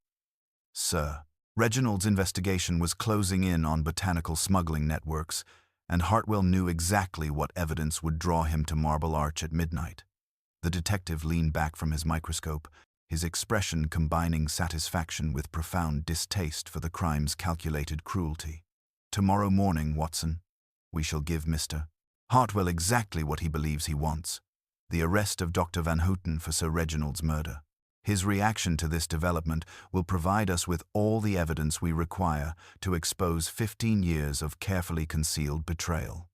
Sir Reginald's investigation was closing in on botanical smuggling networks, and Hartwell knew exactly what evidence would draw him to Marble Arch at midnight. The detective leaned back from his microscope, his expression combining satisfaction with profound distaste for the crime's calculated cruelty. Tomorrow morning, Watson, we shall give Mr. Hartwell exactly what he believes he wants: the arrest of Dr. Van Houten for Sir Reginald's murder. His reaction to this development will provide us with all the evidence we require to expose 15 years of carefully concealed betrayal.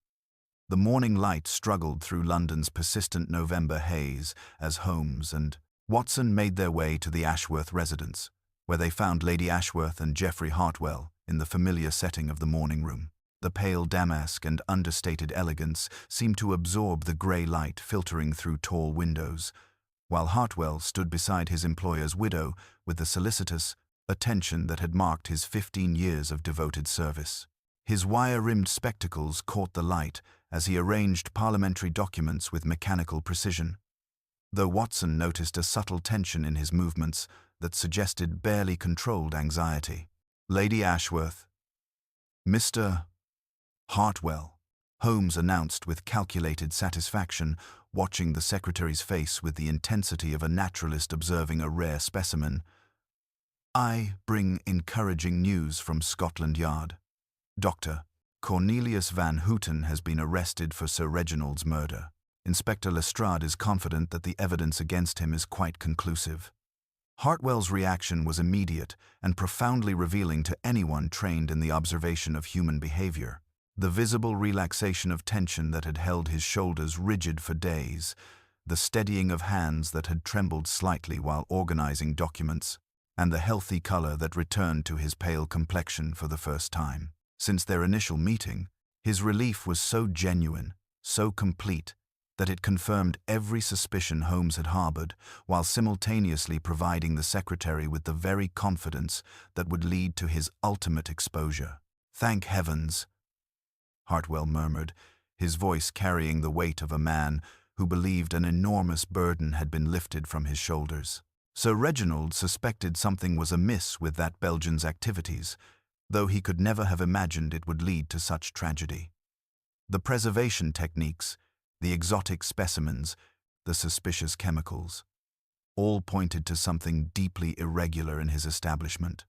The morning light struggled through London's persistent November haze as Holmes and Watson made their way to the Ashworth residence, where they found Lady Ashworth and Geoffrey Hartwell in the familiar setting of the morning room. The pale damask and understated elegance seemed to absorb the grey light filtering through tall windows, while Hartwell stood beside his employer's widow with the solicitous attention that had marked his 15 years of devoted service. His wire-rimmed spectacles caught the light as he arranged parliamentary documents with mechanical precision, though Watson noticed a subtle tension in his movements that suggested barely controlled anxiety. Lady Ashworth. Mr. Hartwell, Holmes announced with calculated satisfaction, watching the secretary's face with the intensity of a naturalist observing a rare specimen. I bring encouraging news from Scotland Yard. Dr. Cornelius Van Houten has been arrested for Sir Reginald's murder. Inspector Lestrade is confident that the evidence against him is quite conclusive. Hartwell's reaction was immediate and profoundly revealing to anyone trained in the observation of human behavior. The visible relaxation of tension that had held his shoulders rigid for days, the steadying of hands that had trembled slightly while organizing documents, and the healthy color that returned to his pale complexion for the first time. Since their initial meeting, his relief was so genuine, so complete, that it confirmed every suspicion Holmes had harbored, while simultaneously providing the secretary with the very confidence that would lead to his ultimate exposure. "Thank heavens," Hartwell murmured, his voice carrying the weight of a man who believed an enormous burden had been lifted from his shoulders. Sir Reginald suspected something was amiss with that Belgian's activities, though he could never have imagined it would lead to such tragedy. The preservation techniques, the exotic specimens, the suspicious chemicals, all pointed to something deeply irregular in his establishment.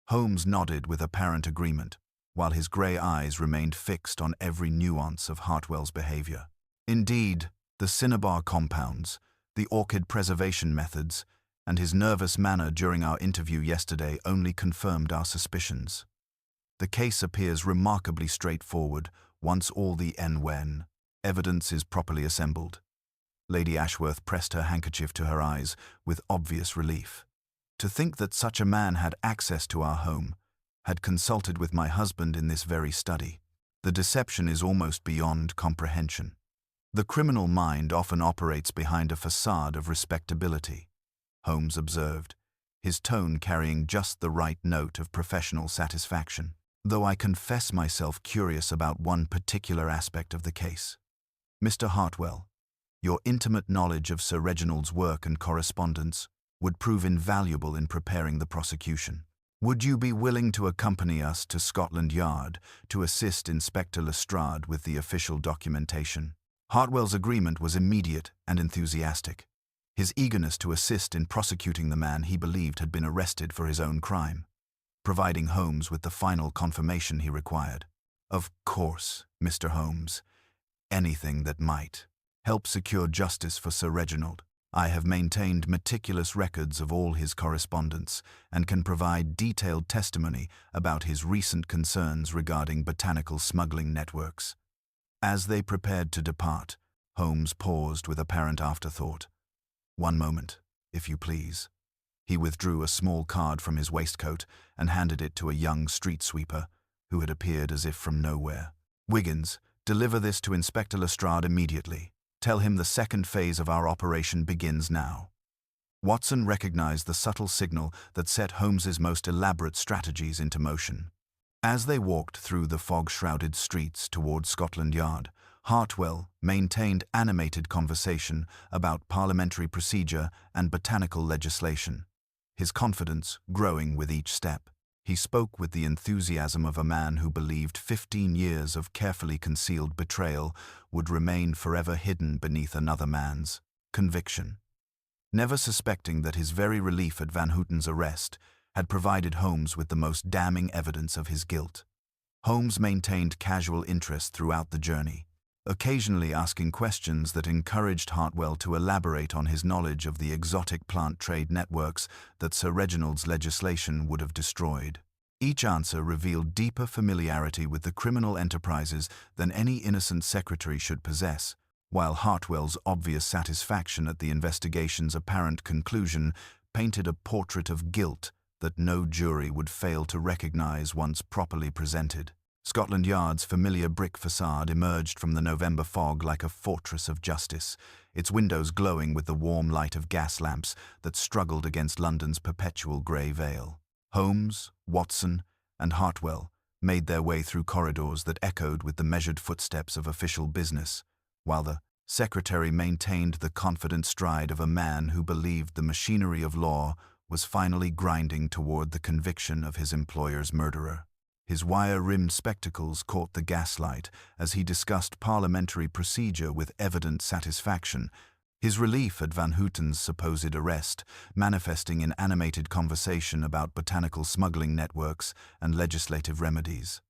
Holmes nodded with apparent agreement, while his grey eyes remained fixed on every nuance of Hartwell's behavior. Indeed, the cinnabar compounds, the orchid preservation methods, and his nervous manner during our interview yesterday only confirmed our suspicions. The case appears remarkably straightforward once all the when evidence is properly assembled. Lady Ashworth pressed her handkerchief to her eyes with obvious relief. To think that such a man had access to our home, had consulted with my husband in this very study. The deception is almost beyond comprehension. The criminal mind often operates behind a facade of respectability, Holmes observed, his tone carrying just the right note of professional satisfaction. Though I confess myself curious about one particular aspect of the case. Mr. Hartwell, your intimate knowledge of Sir Reginald's work and correspondence would prove invaluable in preparing the prosecution. Would you be willing to accompany us to Scotland Yard to assist Inspector Lestrade with the official documentation? Hartwell's agreement was immediate and enthusiastic, his eagerness to assist in prosecuting the man he believed had been arrested for his own crime, providing Holmes with the final confirmation he required. Of course, Mr. Holmes, anything that might help secure justice for Sir Reginald. I have maintained meticulous records of all his correspondence and can provide detailed testimony about his recent concerns regarding botanical smuggling networks. As they prepared to depart, Holmes paused with apparent afterthought. "One moment, if you please." He withdrew a small card from his waistcoat and handed it to a young street sweeper who had appeared as if from nowhere. "Wiggins, deliver this to Inspector Lestrade immediately. Tell him the second phase of our operation begins now." Watson recognized the subtle signal that set Holmes's most elaborate strategies into motion. As they walked through the fog-shrouded streets toward Scotland Yard, Hartwell maintained animated conversation about parliamentary procedure and botanical legislation, his confidence growing with each step. He spoke with the enthusiasm of a man who believed 15 years of carefully concealed betrayal would remain forever hidden beneath another man's conviction. Never suspecting that his very relief at Van Houten's arrest had provided Holmes with the most damning evidence of his guilt. Holmes maintained casual interest throughout the journey, occasionally asking questions that encouraged Hartwell to elaborate on his knowledge of the exotic plant trade networks that Sir Reginald's legislation would have destroyed. Each answer revealed deeper familiarity with the criminal enterprises than any innocent secretary should possess, while Hartwell's obvious satisfaction at the investigation's apparent conclusion painted a portrait of guilt that no jury would fail to recognize once properly presented. Scotland Yard's familiar brick facade emerged from the November fog like a fortress of justice, its windows glowing with the warm light of gas lamps that struggled against London's perpetual grey veil. Holmes, Watson, and Hartwell made their way through corridors that echoed with the measured footsteps of official business, while the secretary maintained the confident stride of a man who believed the machinery of law was finally grinding toward the conviction of his employer's murderer. His wire-rimmed spectacles caught the gaslight as he discussed parliamentary procedure with evident satisfaction, his relief at Van Houten's supposed arrest manifesting in animated conversation about botanical smuggling networks and legislative remedies.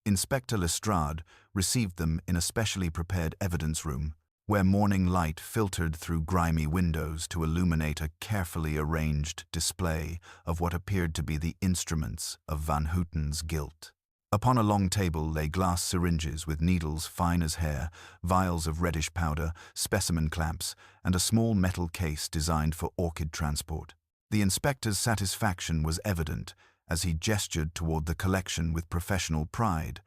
Inspector Lestrade received them in a specially prepared evidence room, where morning light filtered through grimy windows to illuminate a carefully arranged display of what appeared to be the instruments of Van Houten's guilt. Upon a long table lay glass syringes with needles fine as hair, vials of reddish powder, specimen clamps, and a small metal case designed for orchid transport. The inspector's satisfaction was evident as he gestured toward the collection with professional pride,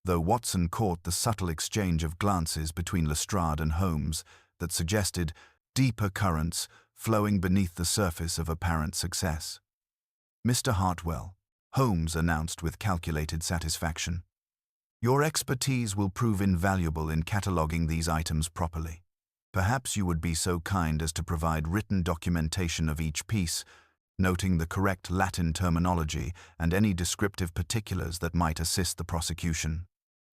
though Watson caught the subtle exchange of glances between Lestrade and Holmes that suggested deeper currents flowing beneath the surface of apparent success. "Mr. Hartwell," Holmes announced with calculated satisfaction, "your expertise will prove invaluable in cataloguing these items properly. Perhaps you would be so kind as to provide written documentation of each piece, noting the correct Latin terminology and any descriptive particulars that might assist the prosecution."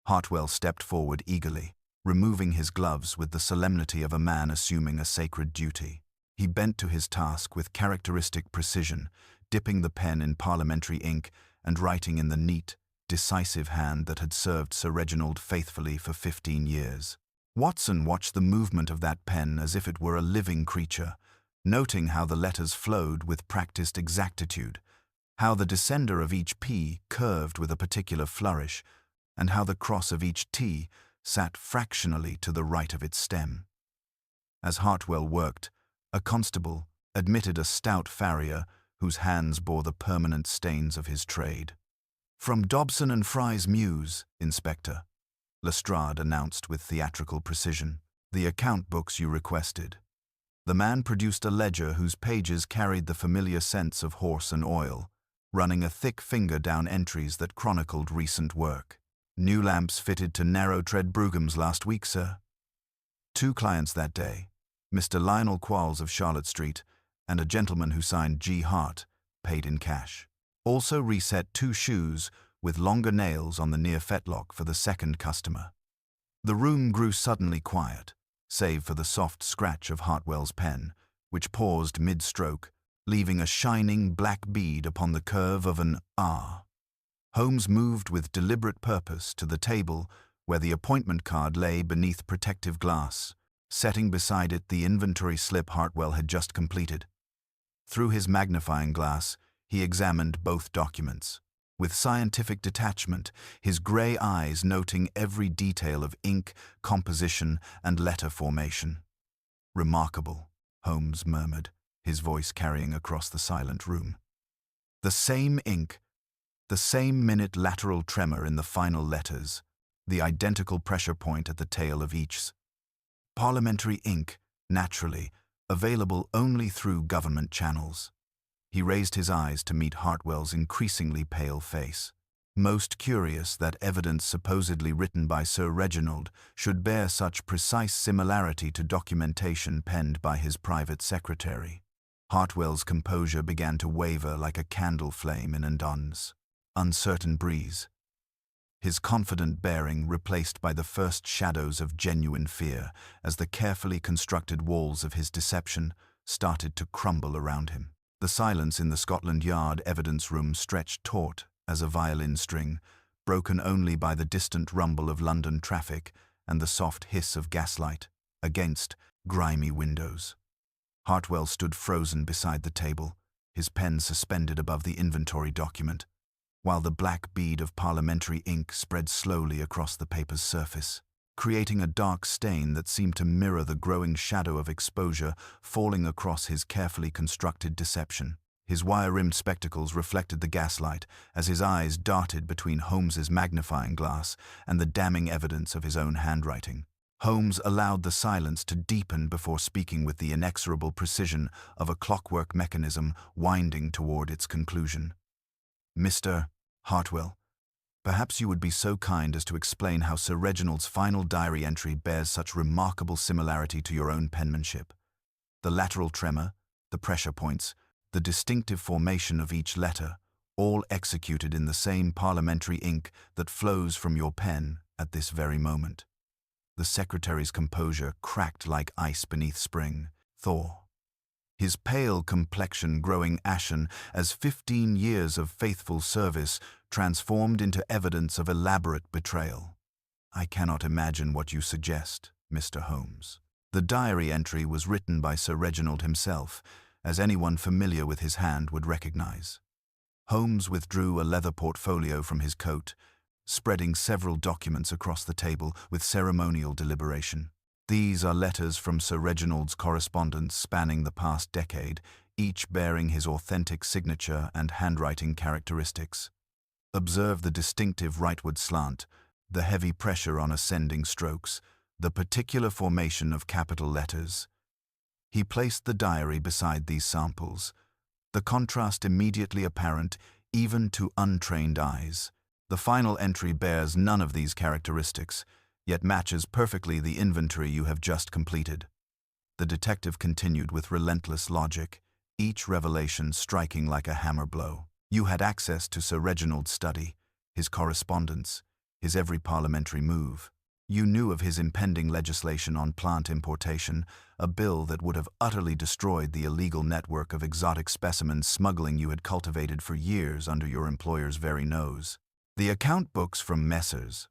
Hartwell stepped forward eagerly, removing his gloves with the solemnity of a man assuming a sacred duty. He bent to his task with characteristic precision, dipping the pen in parliamentary ink and writing in the neat, decisive hand that had served Sir Reginald faithfully for 15 years. Watson watched the movement of that pen as if it were a living creature, noting how the letters flowed with practiced exactitude, how the descender of each P curved with a particular flourish, and how the cross of each T sat fractionally to the right of its stem. As Hartwell worked, a constable admitted a stout farrier whose hands bore the permanent stains of his trade. "From Dobson and Fry's Mews, Inspector," Lestrade announced with theatrical precision, "the account books you requested." The man produced a ledger whose pages carried the familiar scents of horse and oil, running a thick finger down entries that chronicled recent work. "New lamps fitted to narrow-tread broughams last week, sir. 2 clients that day, Mr. Lionel Quarles of Charlotte Street, and a gentleman who signed G. Hart, paid in cash. Also reset 2 shoes with longer nails on the near fetlock for the second customer." The room grew suddenly quiet, save for the soft scratch of Hartwell's pen, which paused mid-stroke, leaving a shining black bead upon the curve of an R. Holmes moved with deliberate purpose to the table where the appointment card lay beneath protective glass, setting beside it the inventory slip Hartwell had just completed. Through his magnifying glass, he examined both documents, with scientific detachment, his gray eyes noting every detail of ink, composition, and letter formation. "Remarkable," Holmes murmured, his voice carrying across the silent room. The same ink, the same minute lateral tremor in the final letters, the identical pressure point at the tail of each. Parliamentary ink, naturally, available only through government channels. He raised his eyes to meet Hartwell's increasingly pale face. Most curious that evidence supposedly written by Sir Reginald should bear such precise similarity to documentation penned by his private secretary. Hartwell's composure began to waver like a candle flame in an uncertain breeze. His confident bearing replaced by the first shadows of genuine fear as the carefully constructed walls of his deception started to crumble around him. The silence in the Scotland Yard evidence room stretched taut as a violin string, broken only by the distant rumble of London traffic and the soft hiss of gaslight against grimy windows. Hartwell stood frozen beside the table, his pen suspended above the inventory document, while the black bead of parliamentary ink spread slowly across the paper's surface, creating a dark stain that seemed to mirror the growing shadow of exposure falling across his carefully constructed deception. His wire-rimmed spectacles reflected the gaslight as his eyes darted between Holmes's magnifying glass and the damning evidence of his own handwriting. Holmes allowed the silence to deepen before speaking with the inexorable precision of a clockwork mechanism winding toward its conclusion. "Mr. Hartwell, perhaps you would be so kind as to explain how Sir Reginald's final diary entry bears such remarkable similarity to your own penmanship. The lateral tremor, the pressure points, the distinctive formation of each letter, all executed in the same parliamentary ink that flows from your pen at this very moment." The secretary's composure cracked like ice beneath spring thaw, his pale complexion growing ashen as 15 years of faithful service transformed into evidence of elaborate betrayal. "I cannot imagine what you suggest, Mr. Holmes." The diary entry was written by Sir Reginald himself, as anyone familiar with his hand would recognize. Holmes withdrew a leather portfolio from his coat, spreading several documents across the table with ceremonial deliberation. These are letters from Sir Reginald's correspondence spanning the past decade, each bearing his authentic signature and handwriting characteristics. Observe the distinctive rightward slant, the heavy pressure on ascending strokes, the particular formation of capital letters. He placed the diary beside these samples, the contrast immediately apparent even to untrained eyes. The final entry bears none of these characteristics, yet matches perfectly the inventory you have just completed. The detective continued with relentless logic, each revelation striking like a hammer blow. You had access to Sir Reginald's study, his correspondence, his every parliamentary move. You knew of his impending legislation on plant importation, a bill that would have utterly destroyed the illegal network of exotic specimens smuggling you had cultivated for years under your employer's very nose. The account books from Messrs.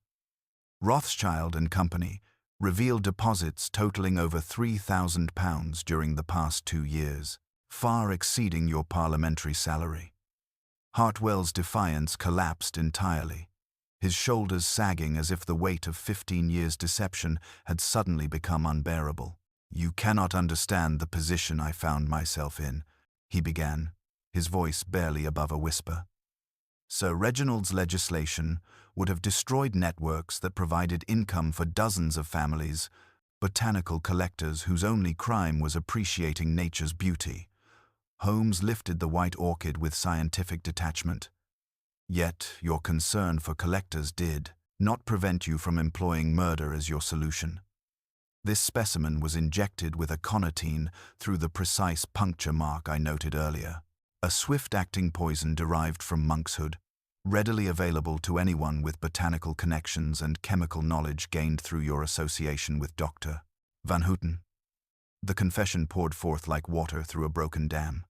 Rothschild and Company revealed deposits totaling over £3,000 during the past 2 years, far exceeding your parliamentary salary. Hartwell's defiance collapsed entirely, his shoulders sagging as if the weight of 15 years' deception had suddenly become unbearable. "You cannot understand the position I found myself in," he began, his voice barely above a whisper. Sir Reginald's legislation would have destroyed networks that provided income for dozens of families, botanical collectors whose only crime was appreciating nature's beauty. Holmes lifted the white orchid with scientific detachment. Yet your concern for collectors did not prevent you from employing murder as your solution. This specimen was injected with aconitine through the precise puncture mark I noted earlier, a swift-acting poison derived from monkshood, readily available to anyone with botanical connections and chemical knowledge gained through your association with Dr. Whodunit. The confession poured forth like water through a broken dam.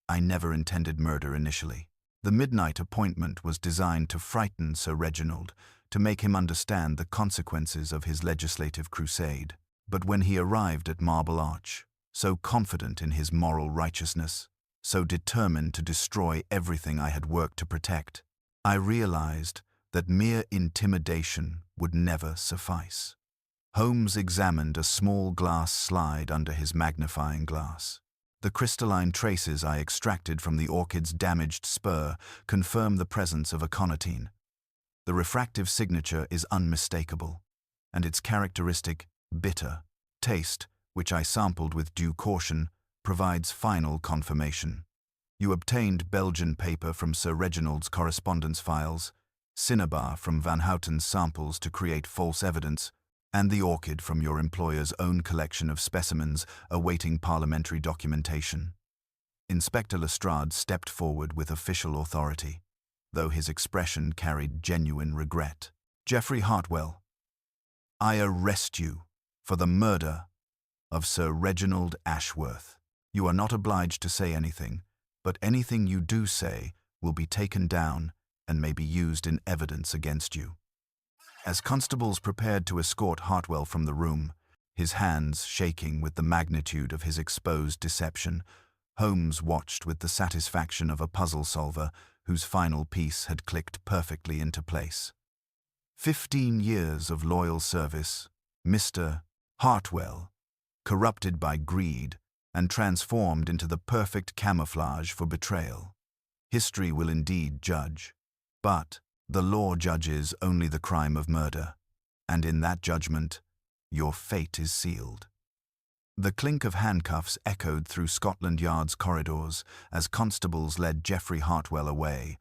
I never intended murder initially. The midnight appointment was designed to frighten Sir Reginald, to make him understand the consequences of his legislative crusade. But when he arrived at Marble Arch, so confident in his moral righteousness, so determined to destroy everything I had worked to protect, I realized that mere intimidation would never suffice. Holmes examined a small glass slide under his magnifying glass. The crystalline traces I extracted from the orchid's damaged spur confirm the presence of aconitine. The refractive signature is unmistakable, and its characteristic, bitter taste, which I sampled with due caution, provides final confirmation. You obtained Belgian paper from Sir Reginald's correspondence files, cinnabar from Van Houten's samples to create false evidence, and the orchid from your employer's own collection of specimens awaiting parliamentary documentation. Inspector Lestrade stepped forward with official authority, though his expression carried genuine regret. "Geoffrey Hartwell, I arrest you for the murder of Sir Reginald Ashworth. You are not obliged to say anything, but anything you do say will be taken down and may be used in evidence against you." As constables prepared to escort Hartwell from the room, his hands shaking with the magnitude of his exposed deception, Holmes watched with the satisfaction of a puzzle solver whose final piece had clicked perfectly into place. 15 years of loyal service, Mr. Hartwell, corrupted by greed and transformed into the perfect camouflage for betrayal. History will indeed judge, but the law judges only the crime of murder, and in that judgment, your fate is sealed. The clink of handcuffs echoed through Scotland Yard's corridors as constables led Geoffrey Hartwell away,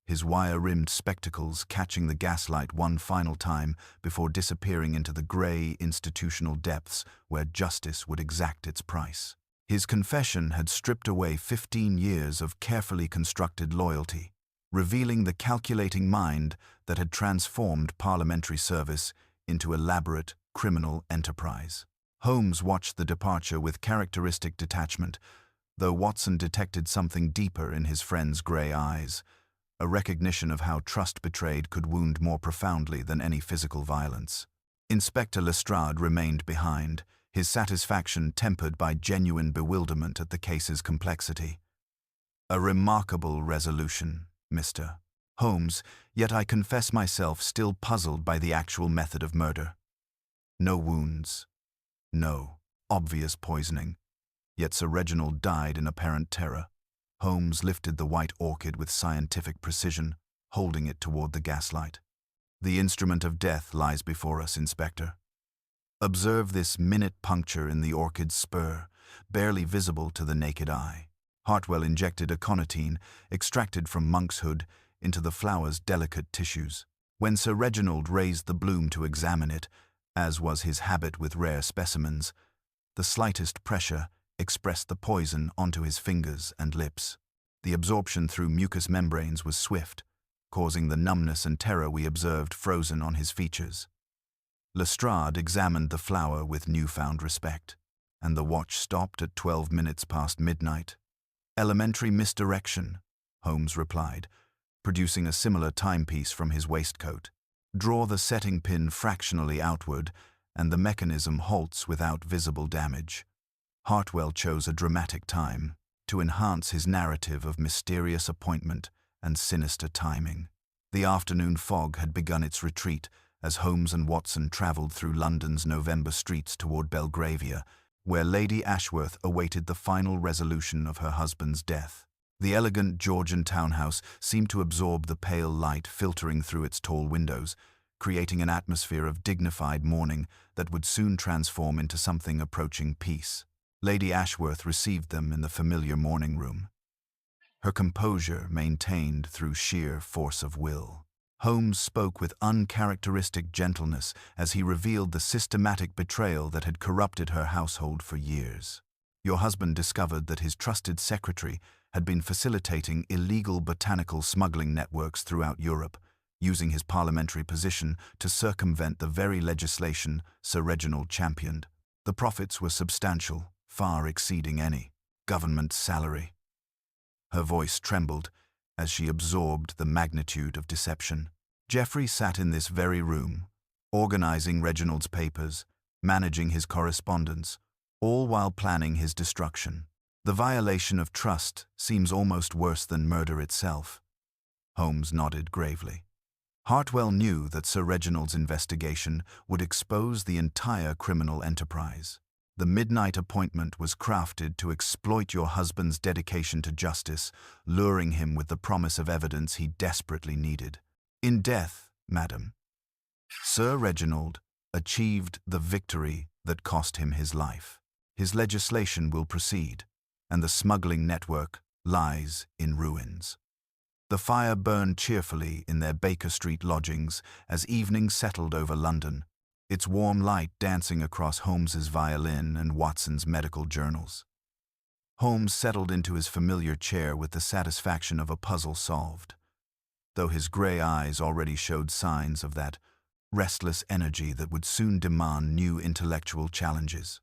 his wire-rimmed spectacles catching the gaslight one final time before disappearing into the grey institutional depths where justice would exact its price. His confession had stripped away 15 years of carefully constructed loyalty, revealing the calculating mind that had transformed parliamentary service into elaborate criminal enterprise. Holmes watched the departure with characteristic detachment, though Watson detected something deeper in his friend's grey eyes, a recognition of how trust betrayed could wound more profoundly than any physical violence. Inspector Lestrade remained behind, his satisfaction tempered by genuine bewilderment at the case's complexity. "A remarkable resolution, Mr. Holmes, yet I confess myself still puzzled by the actual method of murder. No wounds, no obvious poisoning, yet Sir Reginald died in apparent terror." Holmes lifted the white orchid with scientific precision, holding it toward the gaslight. "The instrument of death lies before us, Inspector. Observe this minute puncture in the orchid's spur, barely visible to the naked eye. Hartwell injected aconitine, extracted from monk's hood, into the flower's delicate tissues. When Sir Reginald raised the bloom to examine it, as was his habit with rare specimens, the slightest pressure expressed the poison onto his fingers and lips. The absorption through mucous membranes was swift, causing the numbness and terror we observed frozen on his features. Lestrade examined the flower with newfound respect, and the watch stopped at 12 minutes past midnight. "Elementary misdirection," Holmes replied, producing a similar timepiece from his waistcoat. "Draw the setting pin fractionally outward, and the mechanism halts without visible damage." Hartwell chose a dramatic time to enhance his narrative of mysterious appointment and sinister timing. The afternoon fog had begun its retreat as Holmes and Watson travelled through London's November streets toward Belgravia, where Lady Ashworth awaited the final resolution of her husband's death. The elegant Georgian townhouse seemed to absorb the pale light filtering through its tall windows, creating an atmosphere of dignified mourning that would soon transform into something approaching peace. Lady Ashworth received them in the familiar morning room, her composure maintained through sheer force of will. Holmes spoke with uncharacteristic gentleness as he revealed the systematic betrayal that had corrupted her household for years. "Your husband discovered that his trusted secretary had been facilitating illegal botanical smuggling networks throughout Europe, using his parliamentary position to circumvent the very legislation Sir Reginald championed. The profits were substantial, far exceeding any government salary." Her voice trembled as she absorbed the magnitude of deception. "Geoffrey sat in this very room, organizing Reginald's papers, managing his correspondence, all while planning his destruction. The violation of trust seems almost worse than murder itself." Holmes nodded gravely. Hartwell knew that Sir Reginald's investigation would expose the entire criminal enterprise. "The midnight appointment was crafted to exploit your husband's dedication to justice, luring him with the promise of evidence he desperately needed. In death, madam, Sir Reginald achieved the victory that cost him his life. His legislation will proceed, and the smuggling network lies in ruins." The fire burned cheerfully in their Baker Street lodgings as evening settled over London, its warm light dancing across Holmes's violin and Watson's medical journals. Holmes settled into his familiar chair with the satisfaction of a puzzle solved, though his grey eyes already showed signs of that restless energy that would soon demand new intellectual challenges.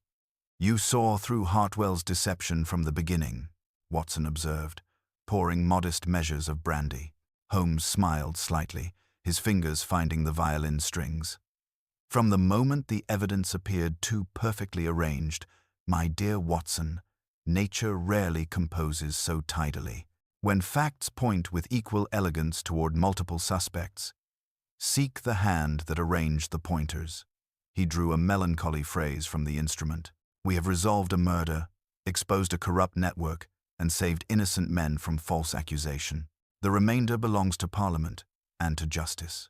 "You saw through Hartwell's deception from the beginning," Watson observed, pouring modest measures of brandy. Holmes smiled slightly, his fingers finding the violin strings. "From the moment the evidence appeared too perfectly arranged, my dear Watson, nature rarely composes so tidily. When facts point with equal elegance toward multiple suspects, seek the hand that arranged the pointers." He drew a melancholy phrase from the instrument. "We have resolved a murder, exposed a corrupt network, and saved innocent men from false accusation. The remainder belongs to Parliament and to justice."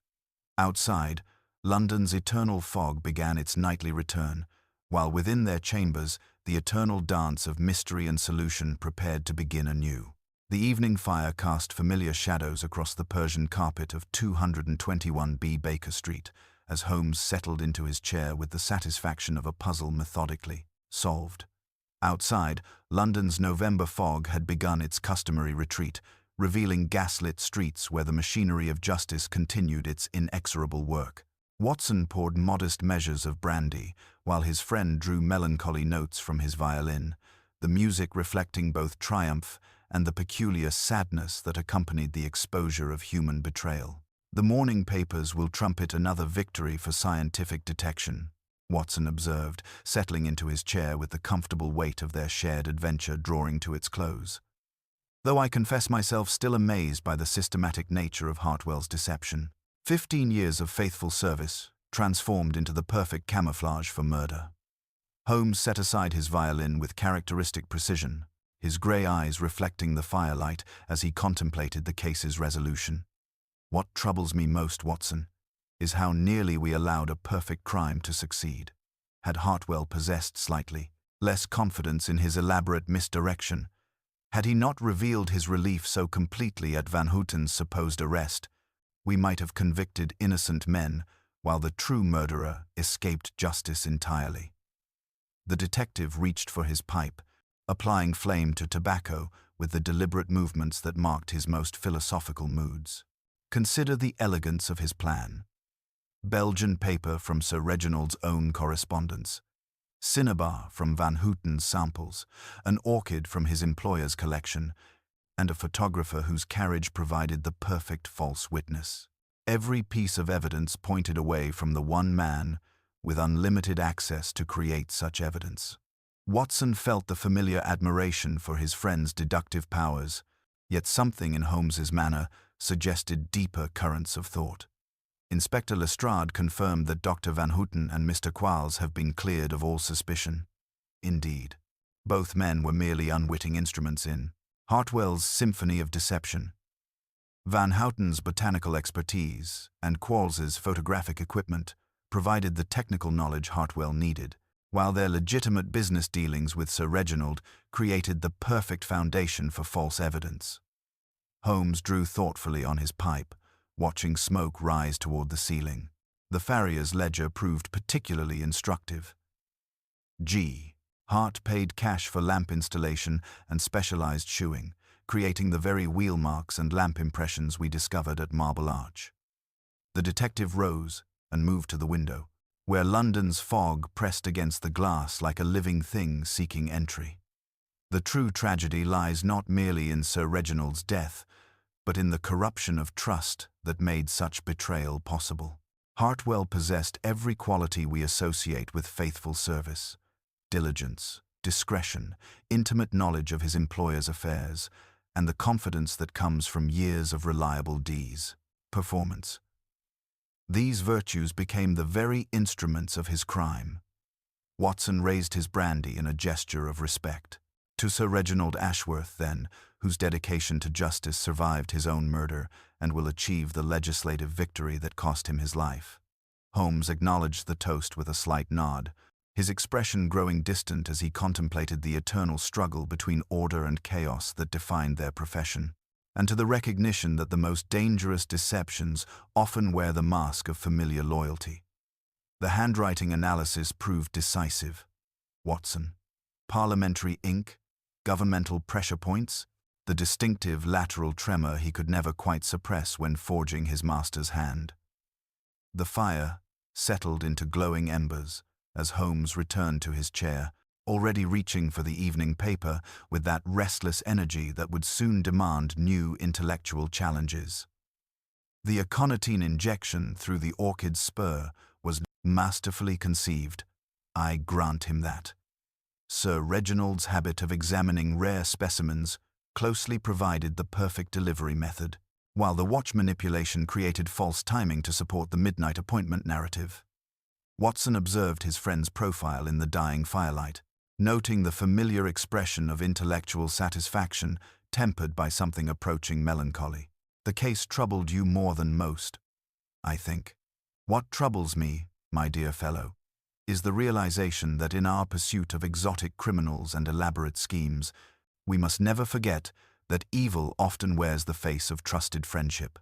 Outside, London's eternal fog began its nightly return, while within their chambers the eternal dance of mystery and solution prepared to begin anew. The evening fire cast familiar shadows across the Persian carpet of 221B Baker Street, as Holmes settled into his chair with the satisfaction of a puzzle methodically solved. Outside, London's November fog had begun its customary retreat, revealing gaslit streets where the machinery of justice continued its inexorable work. Watson poured modest measures of brandy, while his friend drew melancholy notes from his violin, the music reflecting both triumph and the peculiar sadness that accompanied the exposure of human betrayal. "The morning papers will trumpet another victory for scientific detection," Watson observed, settling into his chair with the comfortable weight of their shared adventure drawing to its close. Though I confess myself still amazed by the systematic nature of Hartwell's deception. 15 years of faithful service, transformed into the perfect camouflage for murder. Holmes set aside his violin with characteristic precision, his grey eyes reflecting the firelight as he contemplated the case's resolution. What troubles me most, Watson, is how nearly we allowed a perfect crime to succeed. Had Hartwell possessed slightly less confidence in his elaborate misdirection, had he not revealed his relief so completely at Van Houten's supposed arrest, we might have convicted innocent men while the true murderer escaped justice entirely. The detective reached for his pipe, applying flame to tobacco with the deliberate movements that marked his most philosophical moods. Consider the elegance of his plan. Belgian paper from Sir Reginald's own correspondence, cinnabar from Van Houten's samples, an orchid from his employer's collection, and a photographer whose carriage provided the perfect false witness. Every piece of evidence pointed away from the one man with unlimited access to create such evidence. Watson felt the familiar admiration for his friend's deductive powers, yet something in Holmes's manner suggested deeper currents of thought. Inspector Lestrade confirmed that Dr. Van Houten and Mr. Quarles have been cleared of all suspicion. Indeed, both men were merely unwitting instruments in Hartwell's symphony of deception. Van Houten's botanical expertise and Quarles's photographic equipment provided the technical knowledge Hartwell needed, while their legitimate business dealings with Sir Reginald created the perfect foundation for false evidence. Holmes drew thoughtfully on his pipe, watching smoke rise toward the ceiling. The farrier's ledger proved particularly instructive. G. Hart paid cash for lamp installation and specialized shoeing, creating the very wheel marks and lamp impressions we discovered at Marble Arch. The detective rose and moved to the window, where London's fog pressed against the glass like a living thing seeking entry. The true tragedy lies not merely in Sir Reginald's death, but in the corruption of trust that made such betrayal possible. Hartwell possessed every quality we associate with faithful service: diligence, discretion, intimate knowledge of his employer's affairs, and the confidence that comes from years of reliable performance. These virtues became the very instruments of his crime. Watson raised his brandy in a gesture of respect. To Sir Reginald Ashworth, then, whose dedication to justice survived his own murder and will achieve the legislative victory that cost him his life. Holmes acknowledged the toast with a slight nod, his expression growing distant as he contemplated the eternal struggle between order and chaos that defined their profession, and to the recognition that the most dangerous deceptions often wear the mask of familiar loyalty. The handwriting analysis proved decisive. Watson. Parliamentary ink, governmental pressure points, the distinctive lateral tremor he could never quite suppress when forging his master's hand. The fire settled into glowing embers as Holmes returned to his chair, already reaching for the evening paper with that restless energy that would soon demand new intellectual challenges. The aconitine injection through the orchid's spur was masterfully conceived. I grant him that. Sir Reginald's habit of examining rare specimens closely provided the perfect delivery method, while the watch manipulation created false timing to support the midnight appointment narrative. Watson observed his friend's profile in the dying firelight, noting the familiar expression of intellectual satisfaction tempered by something approaching melancholy. The case troubled you more than most, I think. What troubles me, my dear fellow, is the realization that in our pursuit of exotic criminals and elaborate schemes, we must never forget that evil often wears the face of trusted friendship.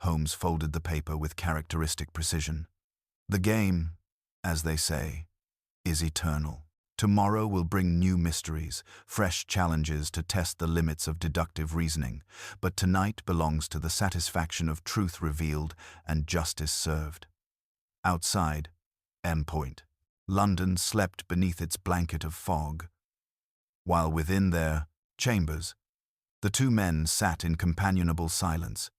Holmes folded the paper with characteristic precision. The game, as they say, is eternal. Tomorrow will bring new mysteries, fresh challenges to test the limits of deductive reasoning, but tonight belongs to the satisfaction of truth revealed and justice served. Outside, M. London slept beneath its blanket of fog, while within their chambers, the two men sat in companionable silence,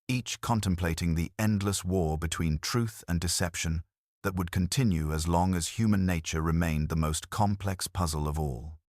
each contemplating the endless war between truth and deception that would continue as long as human nature remained the most complex puzzle of all.